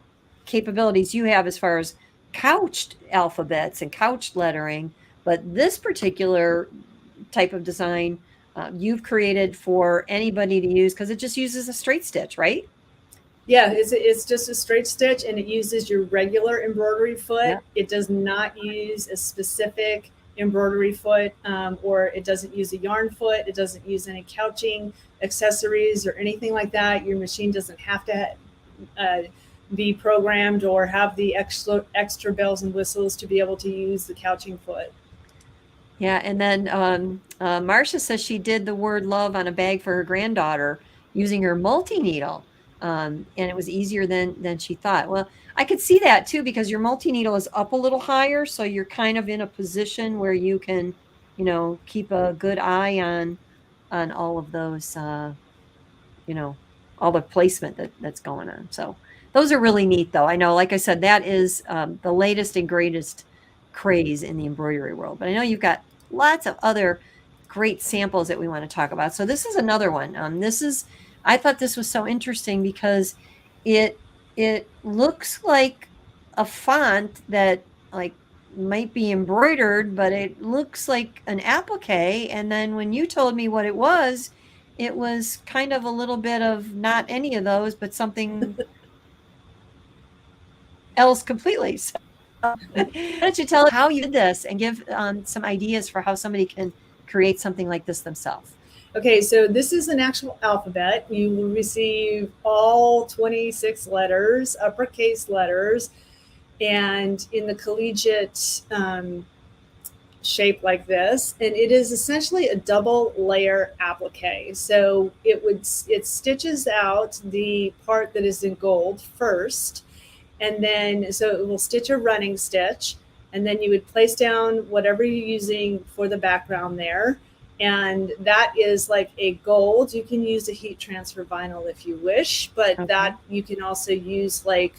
capabilities you have as far as couched alphabets and couched lettering. But this particular type of design, you've created for anybody to use because it just uses a straight stitch, right? Yeah, it's just a straight stitch, and it uses your regular embroidery foot. Yeah. It does not use a specific embroidery foot, or it doesn't use a yarn foot. It doesn't use any couching accessories or anything like that. Your machine doesn't have to uh, be programmed or have the extra bells and whistles to be able to use the couching foot. Yeah, and then Marcia says she did the word love on a bag for her granddaughter using her multi-needle, and it was easier than she thought. Well, I could see that too because your multi-needle is up a little higher, so you're kind of in a position where you can, keep a good eye on all of those, you know, all the placement that's going on. So those are really neat, though. I know, like I said, that is the latest and greatest craze in the embroidery world. But I know you've got lots of other great samples that we want to talk about. So this is another one. I thought this was so interesting because it looks like a font that like might be embroidered, but it looks like an applique. And then when you told me what it was kind of a little bit of not any of those, but something else completely. So why don't you tell us how you did this and give some ideas for how somebody can create something like this themselves? Okay, so this is an actual alphabet. You will receive all 26 letters, uppercase letters, and in the collegiate shape like this. And it is essentially a double layer applique. So it stitches out the part that is in gold first, and then so it will stitch a running stitch, and then you would place down whatever you're using for the background there, and that is like a gold. You can use a heat transfer vinyl if you wish, but Okay. that you can also use like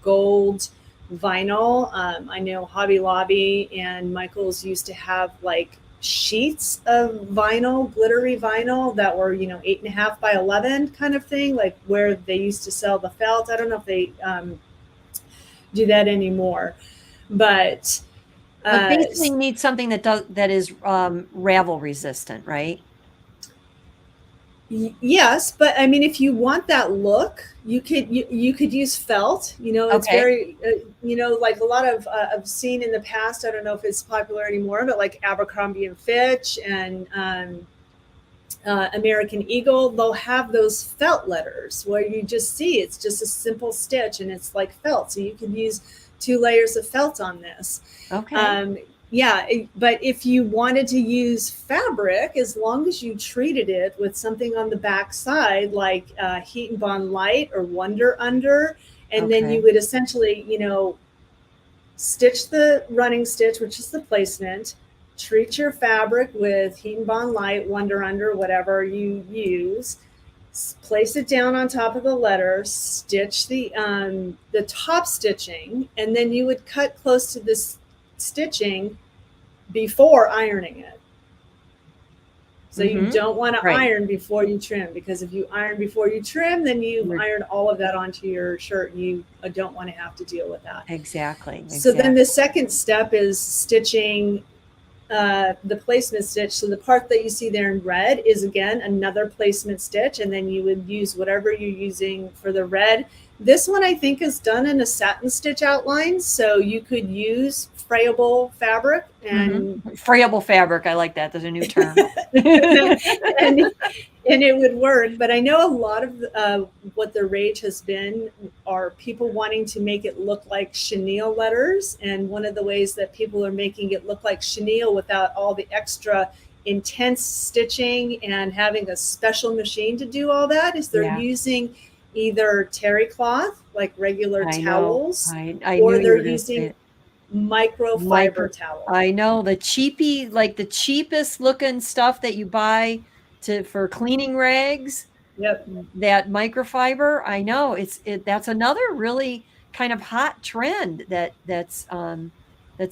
gold vinyl. I know Hobby Lobby and Michael's used to have like sheets of vinyl, glittery vinyl that were 8.5 by 11 kind of thing, like where they used to sell the felt. I don't know if they do that anymore. But Basically, you need something that is ravel resistant, right? Yes, but I mean, if you want that look, you could use felt. It's Okay. very like a lot of I've seen in the past. I don't know if it's popular anymore, but like Abercrombie and Fitch and American Eagle, they'll have those felt letters where you just see it's just a simple stitch and it's like felt. So you can use 2 layers of felt on this. Okay. Yeah, but if you wanted to use fabric, as long as you treated it with something on the back side, like Heat and Bond Light or Wonder Under, and then Okay. you would essentially, stitch the running stitch, which is the placement, treat your fabric with Heat and Bond Light, Wonder Under, whatever you use, place it down on top of the letter, stitch the top stitching, and then you would cut close to this stitching before ironing it. So you don't want to Right. iron before you trim, because if you iron before you trim, then you've ironed all of that onto your shirt. You don't want to have to deal with that. Exactly. So then the second step is stitching the placement stitch. So the part that you see there in red is, again, another placement stitch, and then you would use whatever you're using for the red. This one I think is done in a satin stitch outline, so you could use frayable fabric. And frayable fabric, I like that. There's a new term. and it would work. But I know a lot of what the rage has been are people wanting to make it look like chenille letters. And one of the ways that people are making it look like chenille without all the extra intense stitching and having a special machine to do all that is they're using either terry cloth, like regular towels, or they're using microfiber towel. I know, the cheapy, like the cheapest looking stuff that you buy for cleaning rags. Yep. That microfiber, I know that's another really kind of hot trend that's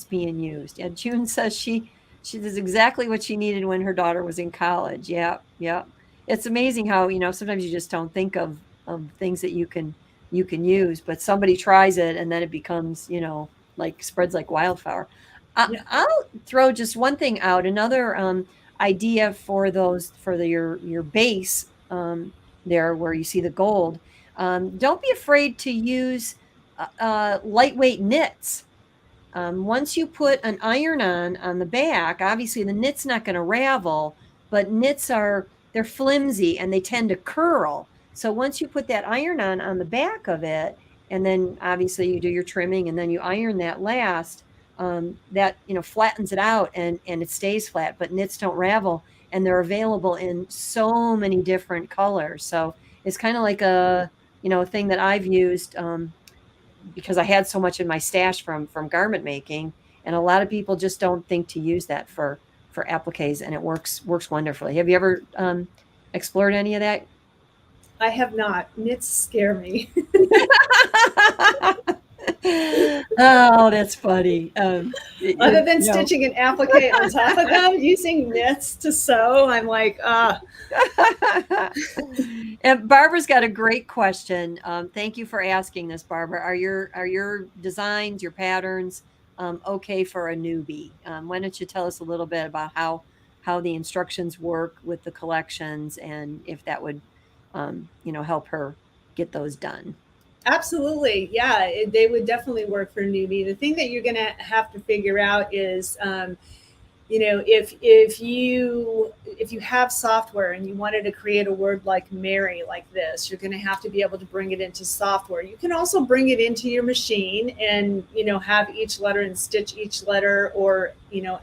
being used. Yeah, June says she does exactly what she needed when her daughter was in college. Yeah, yeah. It's amazing how, sometimes you just don't think of things that you can use, but somebody tries it and then it becomes, like spreads like wildfire. I'll throw just one thing out. Another idea for your base there where you see the gold. Don't be afraid to use lightweight knits. Once you put an iron on the back, obviously the knit's not going to ravel, but knits they're flimsy and they tend to curl. So once you put that iron on the back of it, and then obviously you do your trimming and then you iron that last, that flattens it out and it stays flat, but knits don't ravel, and they're available in so many different colors. So it's kind of like a thing that I've used because I had so much in my stash from garment making, and a lot of people just don't think to use that for appliques, and it works wonderfully. Have you ever explored any of that? I have not. Knits scare me. Oh, that's funny. Other than stitching an applique on top of them, using knits to sew, I'm like, And Barbara's got a great question. Thank you for asking this, Barbara. Are your designs, your patterns, okay for a newbie? Why don't you tell us a little bit about how the instructions work with the collections, and if that would help her get those done? Absolutely. Yeah, they would definitely work for a newbie. The thing that you're going to have to figure out is, if you have software and you wanted to create a word like Mary like this, you're going to have to be able to bring it into software. You can also bring it into your machine and, have each letter and stitch each letter, or,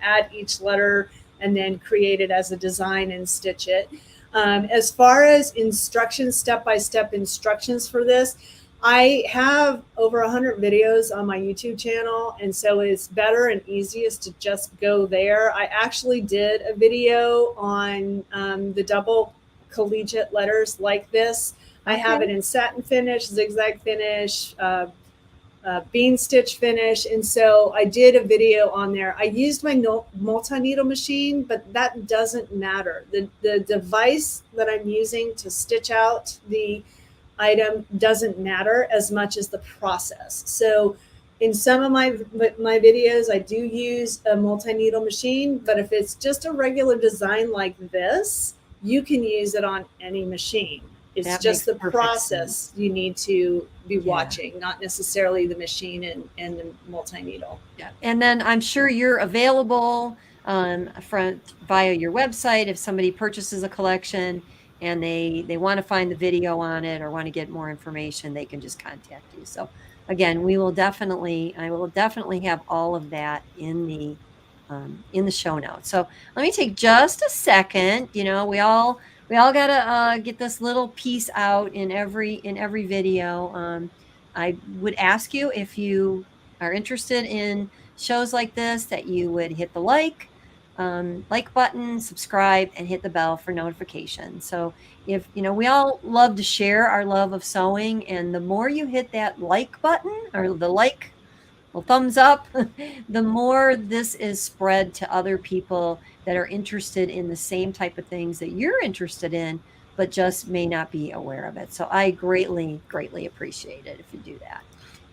add each letter and then create it as a design and stitch it. As far as instructions, step-by-step instructions for this, I have over 100 videos on my YouTube channel, and so it's better and easiest to just go there. I actually did a video on the double collegiate letters like this. I have it in satin finish, zigzag finish, bean stitch finish, and so I did a video on there. I used my multi-needle machine, but that doesn't matter. The device that I'm using to stitch out the item doesn't matter as much as the process. So in some of my videos, I do use a multi-needle machine, but if it's just a regular design like this, you can use it on any machine. It's just the process you need to be watching, not necessarily the machine and the multi-needle. Yeah. And then I'm sure you're available via your website. If somebody purchases a collection and they want to find the video on it or want to get more information, they can just contact you. So again, I will definitely have all of that in the show notes. So let me take just a second. We all gotta get this little piece out in every video. I would ask you, if you are interested in shows like this, that you would hit the like, like button, subscribe, and hit the bell for notifications. So if, we all love to share our love of sewing, and the more you hit that like button or the like, well, thumbs up, the more this is spread to other people that are interested in the same type of things that you're interested in, but just may not be aware of it. So I greatly, greatly appreciate it if you do that.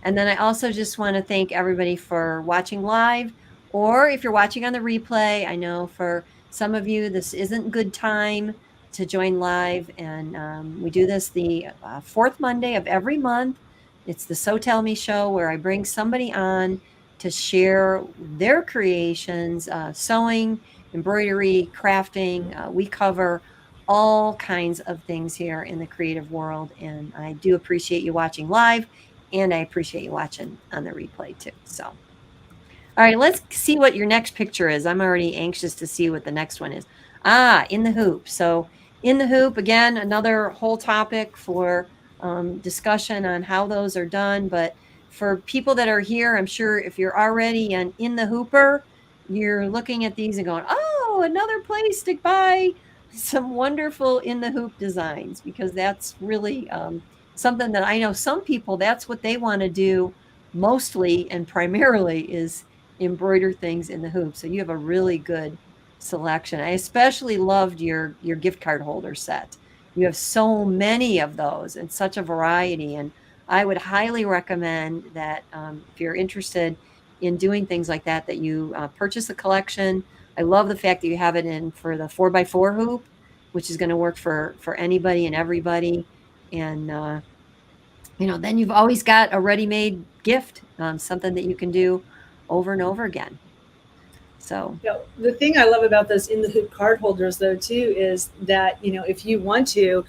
And then I also just want to thank everybody for watching live, or if you're watching on the replay. I know for some of you, this isn't good time to join live. And we do this the fourth Monday of every month. It's the So Tell Me show, where I bring somebody on to share their creations, sewing, embroidery, crafting. We cover all kinds of things here in the creative world. And I do appreciate you watching live, and I appreciate you watching on the replay too. So, all right, let's see what your next picture is. I'm already anxious to see what the next one is. In the hoop. So, in the hoop, again, another whole topic for discussion on how those are done. But for people that are here, I'm sure if you're already an in the hooper, you're looking at these and going, oh, another place to buy some wonderful in the hoop designs, because that's really something that I know some people, that's what they want to do mostly and primarily, is embroider things in the hoop. So you have a really good selection. I especially loved your gift card holder set. You have so many of those and such a variety. And I would highly recommend that if you're interested in doing things like that, that you purchase a collection. I love the fact that you have it in for the 4x4 hoop, which is going to work for anybody and everybody. And then you've always got a ready-made gift, something that you can do over and over again. So, The thing I love about those in the hoop card holders, though, too, is that if you want to,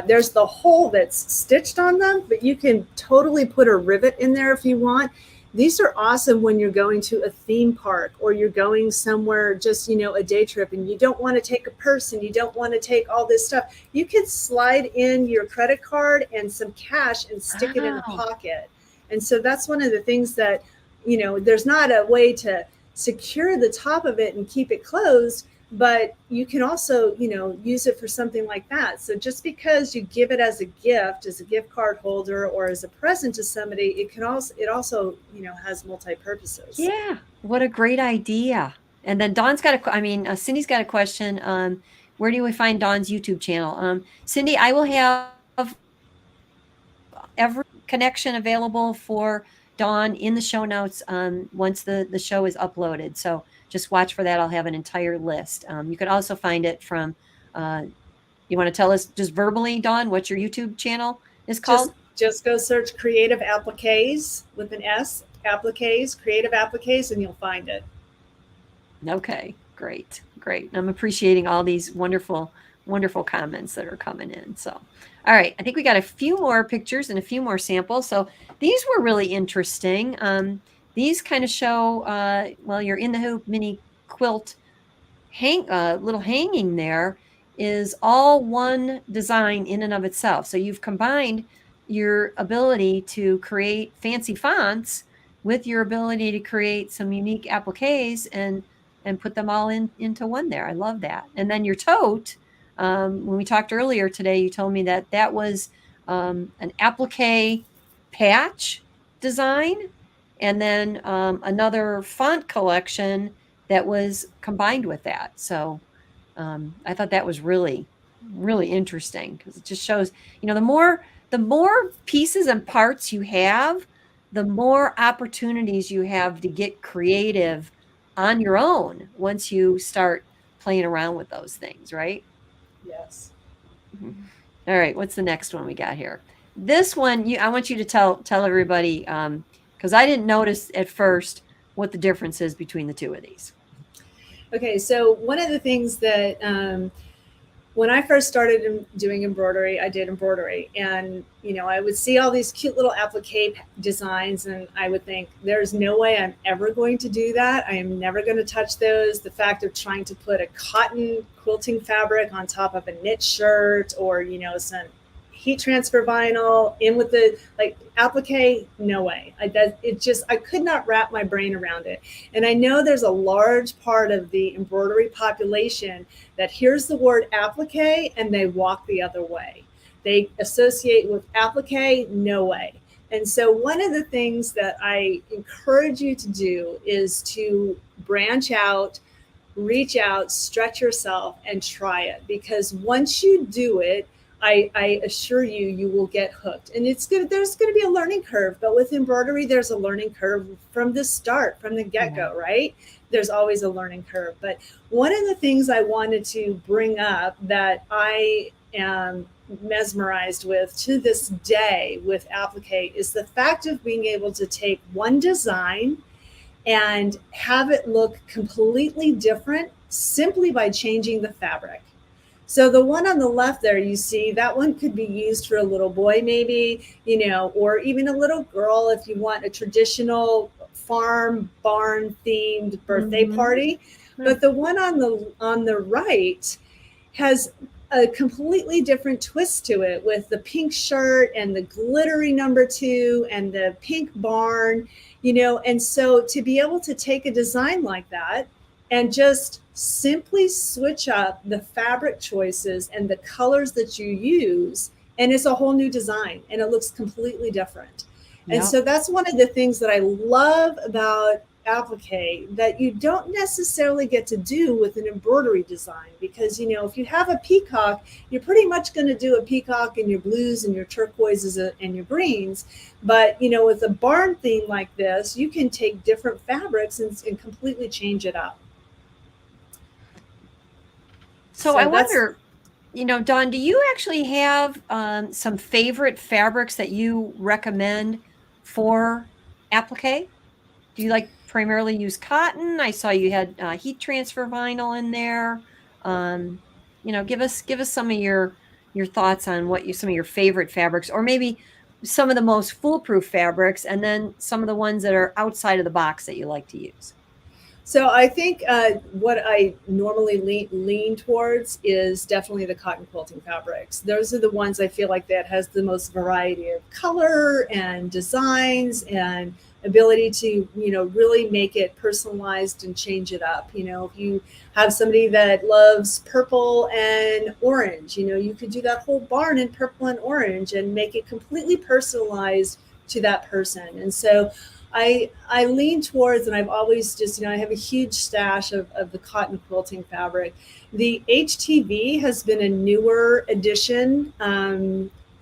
there's the hole that's stitched on them, but you can totally put a rivet in there if you want. These are awesome when you're going to a theme park, or you're going somewhere, just a day trip, and you don't want to take a purse and you don't want to take all this stuff. You can slide in your credit card and some cash and stick it in a pocket. And so that's one of the things that there's not a way to secure the top of it and keep it closed, but you can also use it for something like that. So just because you give it as a gift card holder, or as a present to somebody, it also has multi-purposes. yeah, what a great idea. And then Cindy's got a question. Where do we find Dawn's YouTube channel? Cindy, I will have every connection available for Dawn in the show notes once the show is uploaded. So just watch for that. I'll have an entire list. You can also find it from, you want to tell us just verbally, Dawn, what your YouTube channel is called? Just go search Creative Appliques with an S, Appliques, Creative Appliques, and you'll find it. Okay, great. I'm appreciating all these wonderful, wonderful comments that are coming in. So, all right, I think we got a few more pictures and a few more samples. So these were really interesting. These kind of show, your in the hoop mini quilt little hanging there is all one design in and of itself. So you've combined your ability to create fancy fonts with your ability to create some unique appliques and put them all into one there. I love that. And then your tote, when we talked earlier today, you told me that was an applique patch design, and then another font collection that was combined with that. So I thought that was really, really interesting, because it just shows, the more pieces and parts you have, the more opportunities you have to get creative on your own once you start playing around with those things, right? Yes. All right, what's the next one we got here? This one, I want you to tell everybody, because I didn't notice at first what the difference is between the two of these. Okay, so one of the things that when I first started doing embroidery, I did embroidery, and I would see all these cute little applique designs, and I would think, there's no way I'm ever going to do that. I am never going to touch those. The fact of trying to put a cotton quilting fabric on top of a knit shirt, or some heat transfer vinyl in with the like applique, no way. I could not wrap my brain around it. And I know there's a large part of the embroidery population that hears the word applique and they walk the other way. They associate with applique, no way. And so one of the things that I encourage you to do is to branch out, reach out, stretch yourself, and try it. Because once you do it, I assure you, you will get hooked. And it's good. There's going to be a learning curve, but with embroidery, there's a learning curve from the start, from the get-go, right? There's always a learning curve. But one of the things I wanted to bring up that I am mesmerized with to this day with applique is the fact of being able to take one design and have it look completely different simply by changing the fabric. So the one on the left there, you see, that one could be used for a little boy maybe, or even a little girl if you want a traditional farm barn themed birthday party. But the one on the right has a completely different twist to it with the pink shirt and the glittery #2 and the pink barn, and so to be able to take a design like that and just simply switch up the fabric choices and the colors that you use, and it's a whole new design and it looks completely different. And so that's one of the things that I love about applique that you don't necessarily get to do with an embroidery design, because if you have a peacock, you're pretty much going to do a peacock in your blues and your turquoises and your greens. But with a barn theme like this, you can take different fabrics and completely change it up. So I wonder, Dawn, do you actually have some favorite fabrics that you recommend for applique? Do you primarily use cotton? I saw you had heat transfer vinyl in there. Give us some of your thoughts on some of your favorite fabrics, or maybe some of the most foolproof fabrics, and then some of the ones that are outside of the box that you like to use. So I think what I normally lean towards is definitely the cotton quilting fabrics. Those are the ones I feel like that has the most variety of color and designs and ability to, really make it personalized and change it up. If you have somebody that loves purple and orange, you could do that whole barn in purple and orange and make it completely personalized to that person. And so I lean towards, and I've always just, I have a huge stash of the cotton quilting fabric. The HTV has been a newer addition,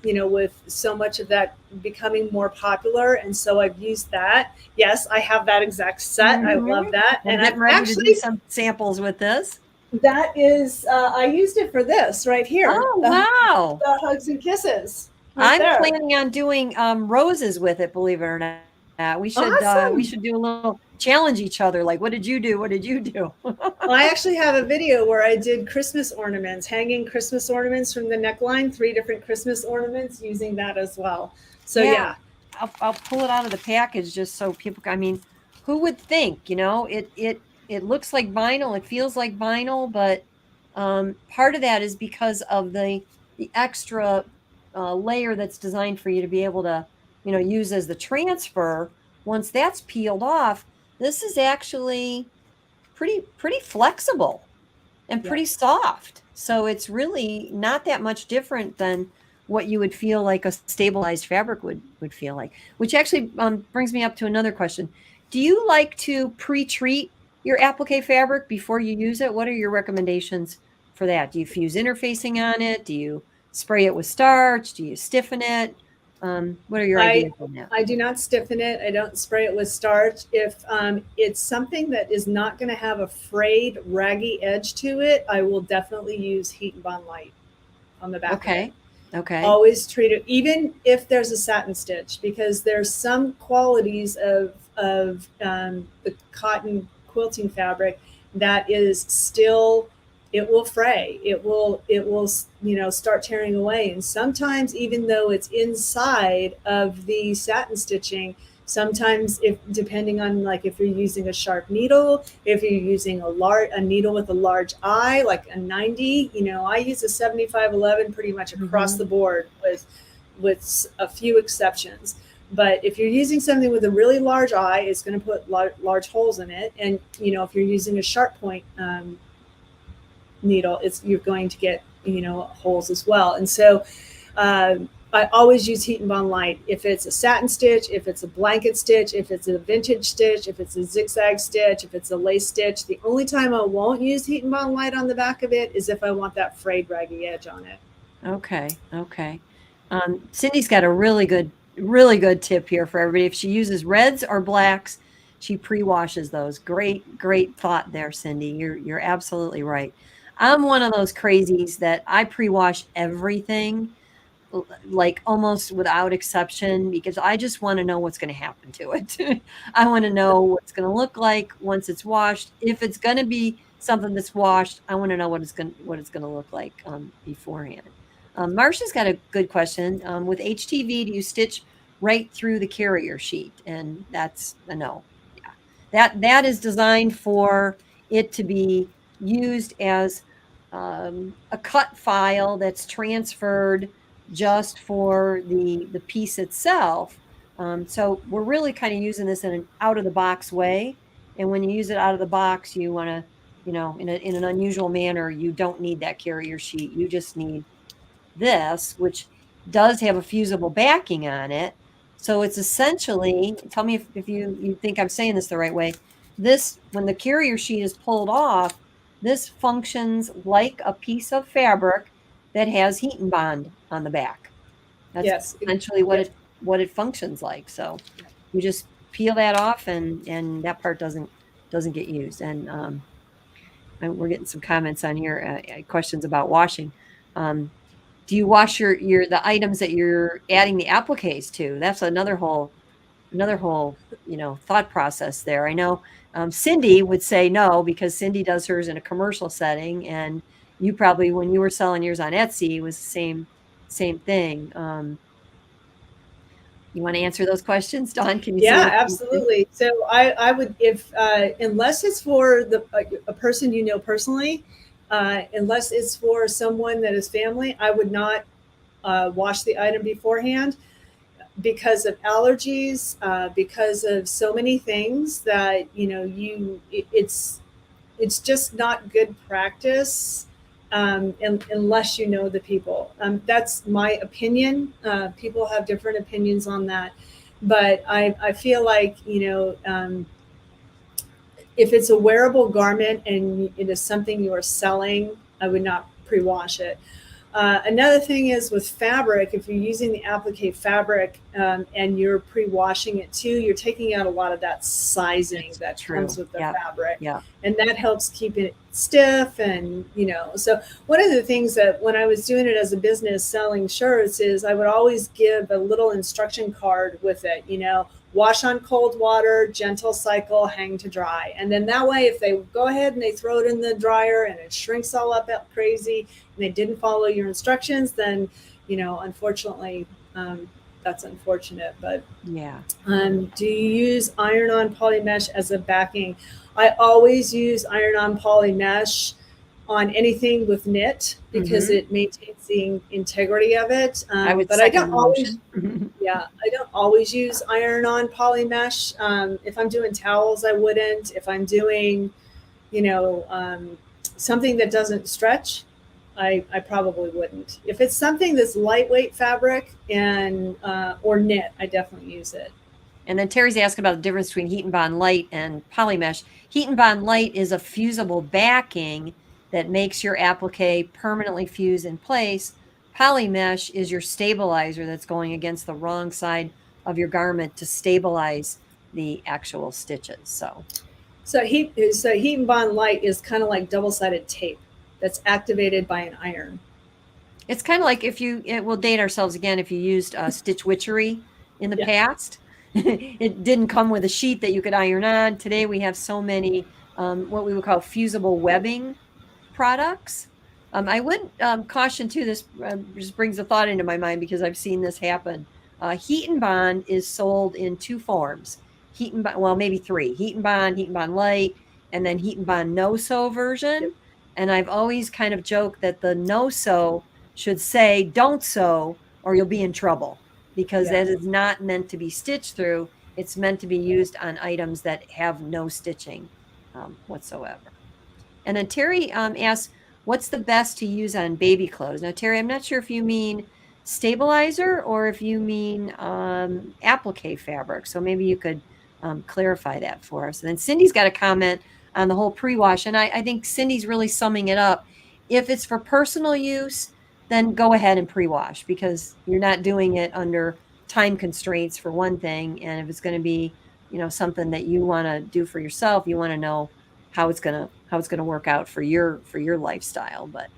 with so much of that becoming more popular. And so I've used that. Yes, I have that exact set. I love that. And I'm ready to do some samples with this. That is, I used it for this right here. Oh, wow. The Hugs and Kisses. I'm planning on doing roses with it, believe it or not. We should Awesome. We should do a little challenge each other. Like, what did you do? What did you do? Well, I actually have a video where I did Christmas ornaments, hanging Christmas ornaments from the neckline, 3 different Christmas ornaments using that as well. So yeah. I'll pull it out of the package just so people, who would think, it looks like vinyl, it feels like vinyl, but part of that is because of the extra layer that's designed for you to be able to use as the transfer. Once that's peeled off, this is actually pretty flexible and pretty soft. So it's really not that much different than what you would feel like a stabilized fabric would feel like, which actually brings me up to another question. Do you like to pre-treat your applique fabric before you use it? What are your recommendations for that? Do you fuse interfacing on it? Do you spray it with starch? Do you stiffen it? What are your ideas on that? I do not stiffen it. I don't spray it with starch. If it's something that is not going to have a frayed, raggy edge to it, I will definitely use Heat and Bond Light on the back. Okay. Always treat it, even if there's a satin stitch, because there's some qualities of the cotton quilting fabric that is still, it will fray. It will, start tearing away. And sometimes, even though it's inside of the satin stitching, Sometimes, if depending on like if you're using a sharp needle, if you're using a needle with a large eye, like a 90, I use a 7511 pretty much across the board with a few exceptions. But if you're using something with a really large eye, it's going to put large holes in it. And if you're using a sharp point needle, you're going to get holes as well. And so I always use Heat and Bond Light. If it's a satin stitch, if it's a blanket stitch, if it's a vintage stitch, if it's a zigzag stitch, if it's a lace stitch, the only time I won't use Heat and Bond Light on the back of it is if I want that frayed raggy edge on it. Okay. Okay. Cindy's got a really good tip here for everybody. If she uses reds or blacks, she pre-washes those. Great thought there, Cindy. You're absolutely right. I'm one of those crazies that I pre-wash everything, like almost without exception, because I just want to know what's going to happen to it. I want to know what it's going to look like once it's washed. If it's going to be something that's washed, I want to know what it's going to look like beforehand. Marcia's got a good question. With HTV, do you stitch right through the carrier sheet? And that's a no. Yeah, that is designed for it to be used as a cut file that's transferred just for the piece itself. So we're really kind of using this in an out of the box way. And when you use it out of the box, you want to, in an unusual manner, you don't need that carrier sheet. You just need this, which does have a fusible backing on it. So it's essentially, tell me if you think I'm saying this the right way. This, when the carrier sheet is pulled off, this functions like a piece of fabric that has heat and bond on the back. That's Yes. essentially Yes. what it functions like. So you just peel that off, and that part doesn't get used. And we're getting some comments on here, questions about washing. Do you wash the items that you're adding the appliques to? That's another whole thought process there. I know Cindy would say no, because Cindy does hers in a commercial setting, and you probably, when you were selling yours on Etsy, was the same thing. You want to answer those questions, Dawn? Can you see Yeah, what? absolutely. So I would, if unless it's for a person personally, unless it's for someone that is family, I would not wash the item beforehand because of allergies, because of so many things that it's just not good practice unless you know the people. That's my opinion. People have different opinions on that, but I feel like if it's a wearable garment and it is something you are selling, I would not pre-wash it. Another thing is with fabric, if you're using the applique fabric and you're pre-washing it too, you're taking out a lot of that sizing that comes with the fabric. Yeah. And that helps keep it stiff. And, so one of the things that when I was doing it as a business selling shirts is I would always give a little instruction card with it, wash on cold water, gentle cycle, hang to dry. And then that way, if they go ahead and they throw it in the dryer and it shrinks all up crazy and they didn't follow your instructions, then, unfortunately, that's unfortunate. But yeah. Do you use iron-on poly mesh as a backing? I always use iron-on poly mesh on anything with knit because it maintains the integrity of it. But I don't always. Yeah, I don't always use iron-on poly mesh. If I'm doing towels, I wouldn't. If I'm doing, something that doesn't stretch, I probably wouldn't. If it's something that's lightweight fabric and or knit, I definitely use it. And then Terry's asking about the difference between Heat and Bond Light and Polymesh. Heat and Bond Light is a fusible backing that makes your applique permanently fuse in place. Polymesh is your stabilizer that's going against the wrong side of your garment to stabilize the actual stitches. So heat and bond light is kind of like double-sided tape that's activated by an iron. It's kind of like we'll date ourselves again, if you used Stitch Witchery in the past. It didn't come with a sheet that you could iron on. Today we have so many what we would call fusible webbing products. I would caution too, this just brings a thought into my mind because I've seen this happen. Heat and Bond is sold in two forms. Heat and Bond, well, maybe three. Heat and Bond Light, and then Heat and Bond No Sew version. Yep. And I've always kind of joked that the no sew should say don't sew or you'll be in trouble, because Yeah. that is not meant to be stitched through. It's meant to be used on items that have no stitching whatsoever. And then Terry asks, what's the best to use on baby clothes? Now, Terry, I'm not sure if you mean stabilizer or if you mean applique fabric. So maybe you could clarify that for us. And then Cindy's got a comment on the whole pre-wash. And I think Cindy's really summing it up. If it's for personal use, then go ahead and pre-wash, because you're not doing it under time constraints for one thing. And if it's going to be, something that you want to do for yourself, you want to know how it's gonna work out for your lifestyle. But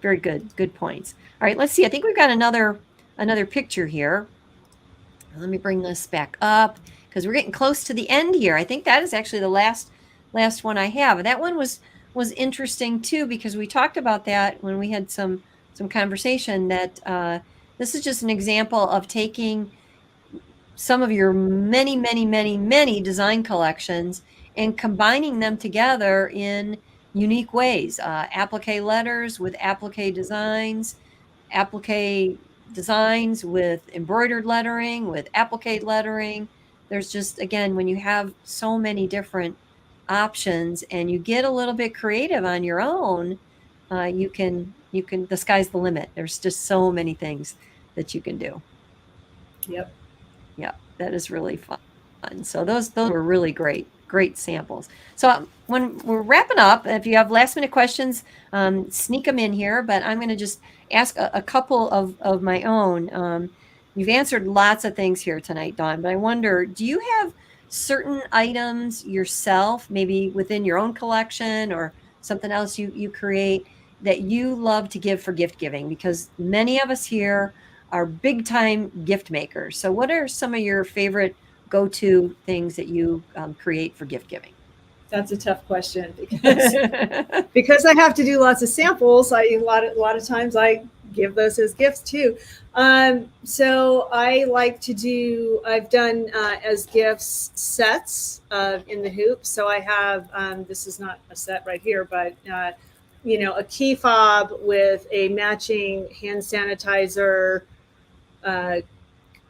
very good points. All right, let's see. I think we've got another picture here. Let me bring this back up because we're getting close to the end here. I think that is actually the last one I have. That one was interesting too, because we talked about that when we had some conversation, that this is just an example of taking some of your many design collections and combining them together in unique ways. Applique letters with applique designs with embroidered lettering, with applique lettering. There's just, again, when you have so many different options and you get a little bit creative on your own, you can, the sky's the limit. There's just so many things that you can do. Yep. Yeah, that is really fun. So those were really great samples. So when we're wrapping up, if you have last minute questions, sneak them in here. But I'm going to just ask a couple of my own. You've answered lots of things here tonight, Dawn. But I wonder, do you have certain items yourself, maybe within your own collection or something else you create, that you love to give for gift giving? Because many of us here are big time gift makers. So what are some of your favorite go-to things that you create for gift giving? That's a tough question because I have to do lots of samples. A lot of times I give those as gifts too. So I like to do. I've done as gifts sets in the hoop. So I have. This is not a set right here, but a key fob with a matching hand sanitizer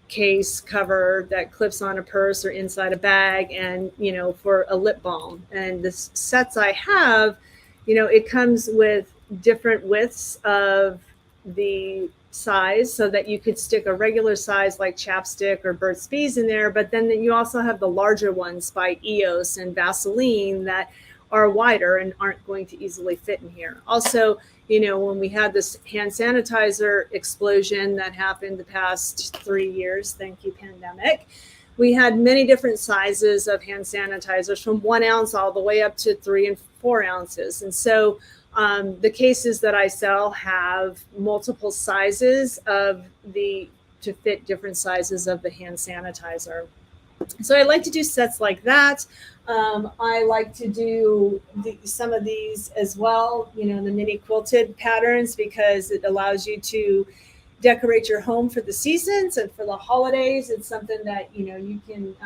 case cover that clips on a purse or inside a bag, and for a lip balm. And the sets I have, it comes with different widths of the size, so that you could stick a regular size like chapstick or Burt's Bees in there, but then you also have the larger ones by EOS and Vaseline that are wider and aren't going to easily fit in here. Also, when we had this hand sanitizer explosion that happened the past 3 years, thank you, pandemic, we had many different sizes of hand sanitizers, from 1 ounce all the way up to 3 and 4 ounces. And so the cases that I sell have multiple sizes to fit different sizes of the hand sanitizer. So I like to do sets like that. I like to do some of these as well, the mini quilted patterns, because it allows you to decorate your home for the seasons and for the holidays. It's something that, you can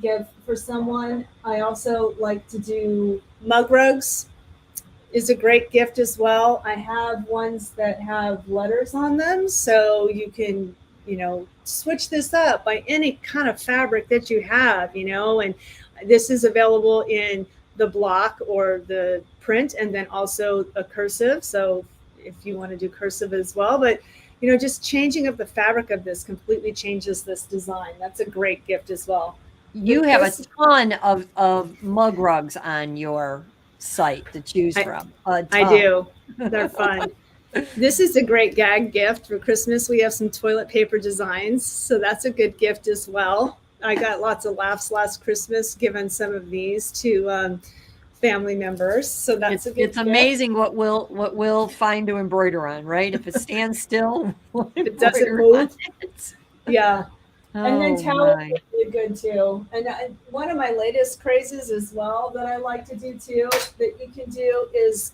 give for someone. I also like to do mug rugs. Is a great gift as well. I have ones that have letters on them, so you can switch this up by any kind of fabric that you have, and this is available in the block or the print, and then also a cursive. So if you want to do cursive as well, but just changing up the fabric of this completely changes this design. That's a great gift as well. You have a ton of mug rugs on your site to choose from. I do. They're fun. This is a great gag gift for Christmas. We have some toilet paper designs, so that's a good gift as well. I got lots of laughs last Christmas giving some of these to family members, so that's a good gift. It's amazing what we'll find to embroider on, right? If it stands still, it doesn't move. Yeah. And then towels are really good too. And one of my latest crazes as well that I like to do too, that you can do, is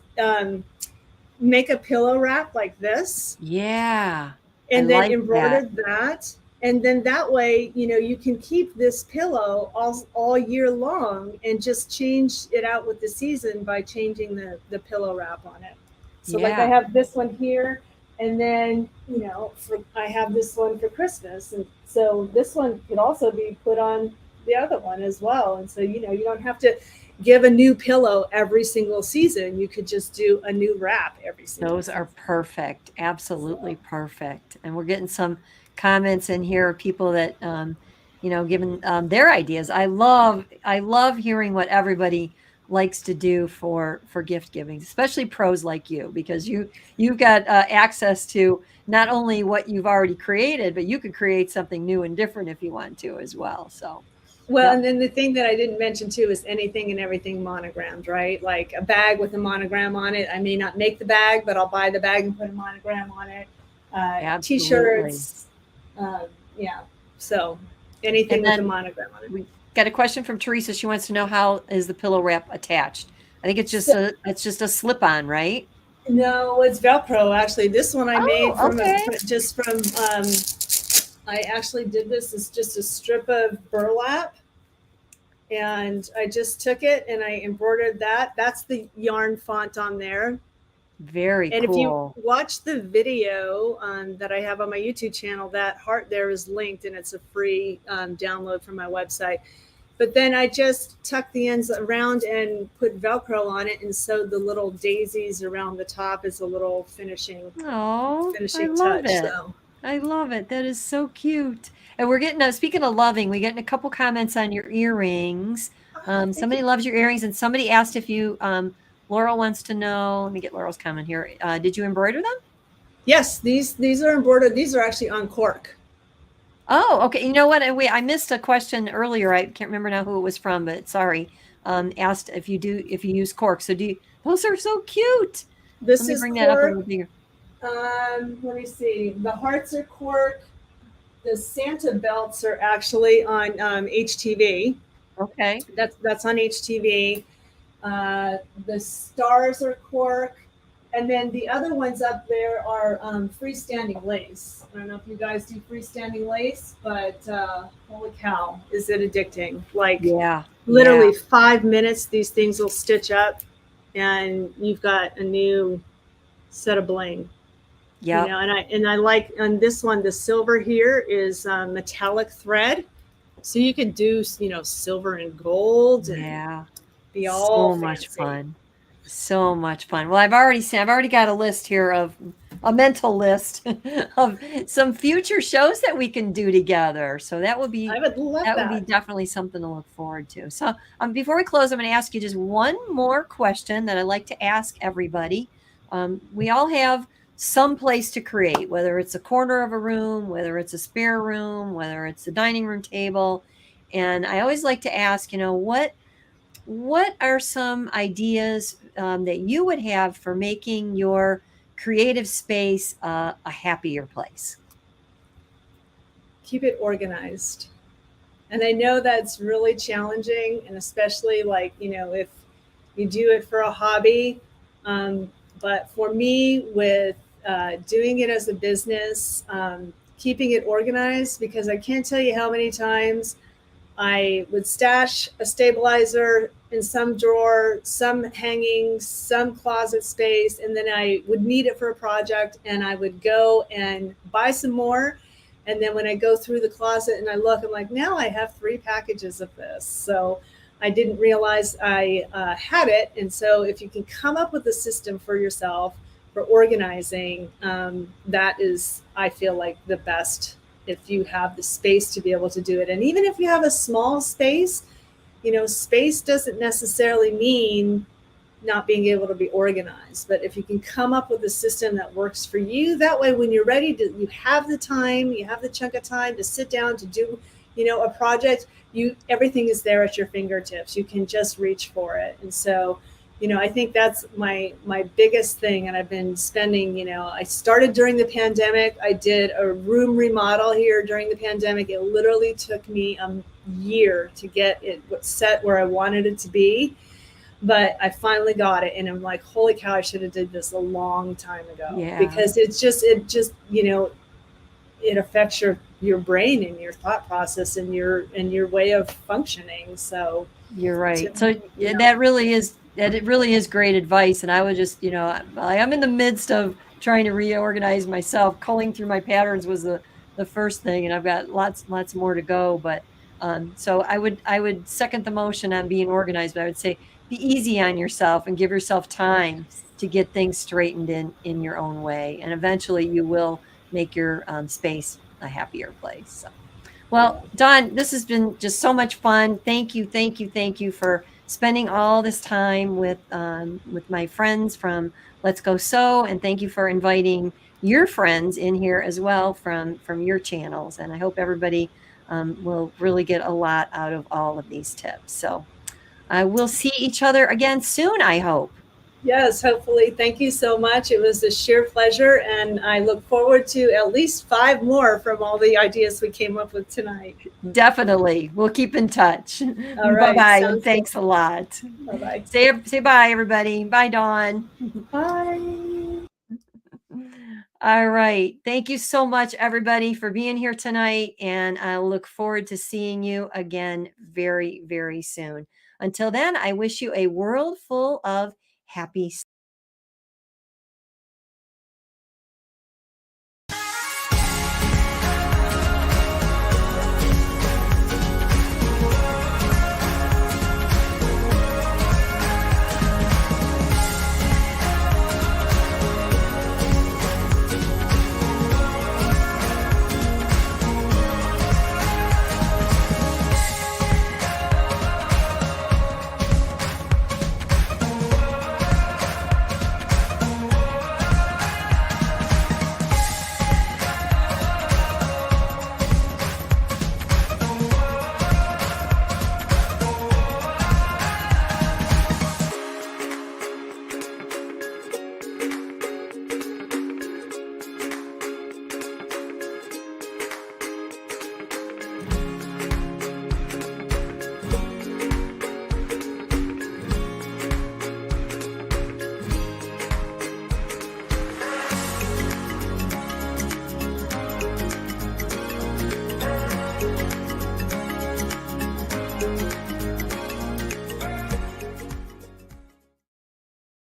make a pillow wrap like this. Yeah. and then like that. embroidered that. And then that way, you can keep this pillow all year long and just change it out with the season by changing the pillow wrap on it. So like I Yeah. have this one here, and then, I have this one for Christmas. And so this one could also be put on the other one as well. And so, you don't have to give a new pillow every single season. You could just do a new wrap every single Those are season. perfect. Absolutely So. perfect. And we're getting some comments in here of people that giving their ideas. I love hearing what everybody likes to do for gift giving, especially pros like you, because you've got access to not only what you've already created, but you could create something new and different if you want to as well. So, Well, yep, and then the thing that I didn't mention too is anything and everything monogrammed, right? Like a bag with a monogram on it. I may not make the bag, but I'll buy the bag and put a monogram on it. absolutely. T-shirts, uh, yeah. So anything And with a then monogram on it. we got a question from Teresa. She wants to know, how is the pillow wrap attached? I think So, it's just a slip on, right? no, it's Velcro actually. This one I made Oh, from okay. just from. I actually did this. It's just a strip of burlap, and I just took it and I embroidered that. That's the yarn font on there. Very And if you cool. watch the video that I have on my YouTube channel, that heart there is linked, and it's a free download from my website. But then I just tucked the ends around and put Velcro on it and sewed the little daisies around the top as a little Oh, I finishing love touch. it. So I love it. That is so cute. And we're getting, speaking of loving, we're getting a couple comments on your earrings. thank you. Somebody loves your earrings, and somebody asked if you, Laurel wants to know, let me get Laurel's comment here. Did you embroider them? Yes, these are embroidered. These are actually on cork. Oh, okay. You know what? I missed a question earlier. I can't remember now who it was from, but sorry. Asked if you use cork. So those are so cute. Let This me is bring that up a little cork. bigger. Let me see. The hearts are cork. The Santa belts are actually on HTV. Okay. That's on HTV. The stars are cork, and then the other ones up there are freestanding lace. I don't know if you guys do freestanding lace, but holy cow, is it addicting! Like Yeah. Yeah. literally 5 minutes, these things will stitch up, and you've got a new set of bling. Yep. And I like on this one, the silver here is metallic thread, so you could do silver and gold and Yeah. be all So much fancy. fun. So much fun. Well, I've already got a list here of a mental list of some future shows that we can do together. So I would love that would be that. definitely something to look forward to. So, before we close, I'm going to ask you just one more question that I like to ask everybody. We all have some place to create, whether it's a corner of a room, whether it's a spare room, whether it's a dining room table. And I always like to ask, what are some ideas that you would have for making your creative space a happier place? Keep it organized. And I know that's really challenging, and especially like, if you do it for a hobby. But for me, with doing it as a business, keeping it organized, because I can't tell you how many times I would stash a stabilizer in some drawer, some hangings, some closet space, and then I would need it for a project, and I would go and buy some more. And then when I go through the closet and I look, I'm like, now I have 3 packages of this. So I didn't realize I had it. And so if you can come up with a system for yourself for organizing, that is, I feel like, the best if you have the space to be able to do it. And even if you have a small space, space doesn't necessarily mean not being able to be organized. But if you can come up with a system that works for you, that way when you're ready to, you have the time, you have the chunk of time to sit down to do, a project, everything is there at your fingertips. You can just reach for it. And so, I think that's my biggest thing. And I've been spending, I started during the pandemic. I did a room remodel here during the pandemic. It literally took me a year to get it set where I wanted it to be, but I finally got it, and I'm like, holy cow, I should have did this a long time ago, Yeah. because it just it affects your brain and your thought process and your way of functioning. So You're to, right. So you know, that it really is great advice. And I would just, I'm in the midst of trying to reorganize myself. Culling through my patterns was the first thing, and I've got lots more to go. But so I would second the motion on being organized, but I would say be easy on yourself and give yourself time to get things straightened in your own way, and eventually you will make your space a happier place. So. yeah. Well, Dawn, this has been just so much fun. Thank you, thank you, thank you for spending all this time with my friends from Let's Go Sew, and thank you for inviting your friends in here as well from your channels. And I hope everybody will really get a lot out of all of these tips. So I will see each other again soon, I hope. Yes, hopefully. Thank you so much. It was a sheer pleasure, and I look forward to at least 5 more from all the ideas we came up with tonight. Definitely. We'll keep in touch. All Bye right, bye, and sounds good. thanks a lot. Bye bye. Say bye, everybody. Bye, Dawn. Bye. All right. Thank you so much, everybody, for being here tonight. And I look forward to seeing you again very, very soon. Until then, I wish you a world full of happy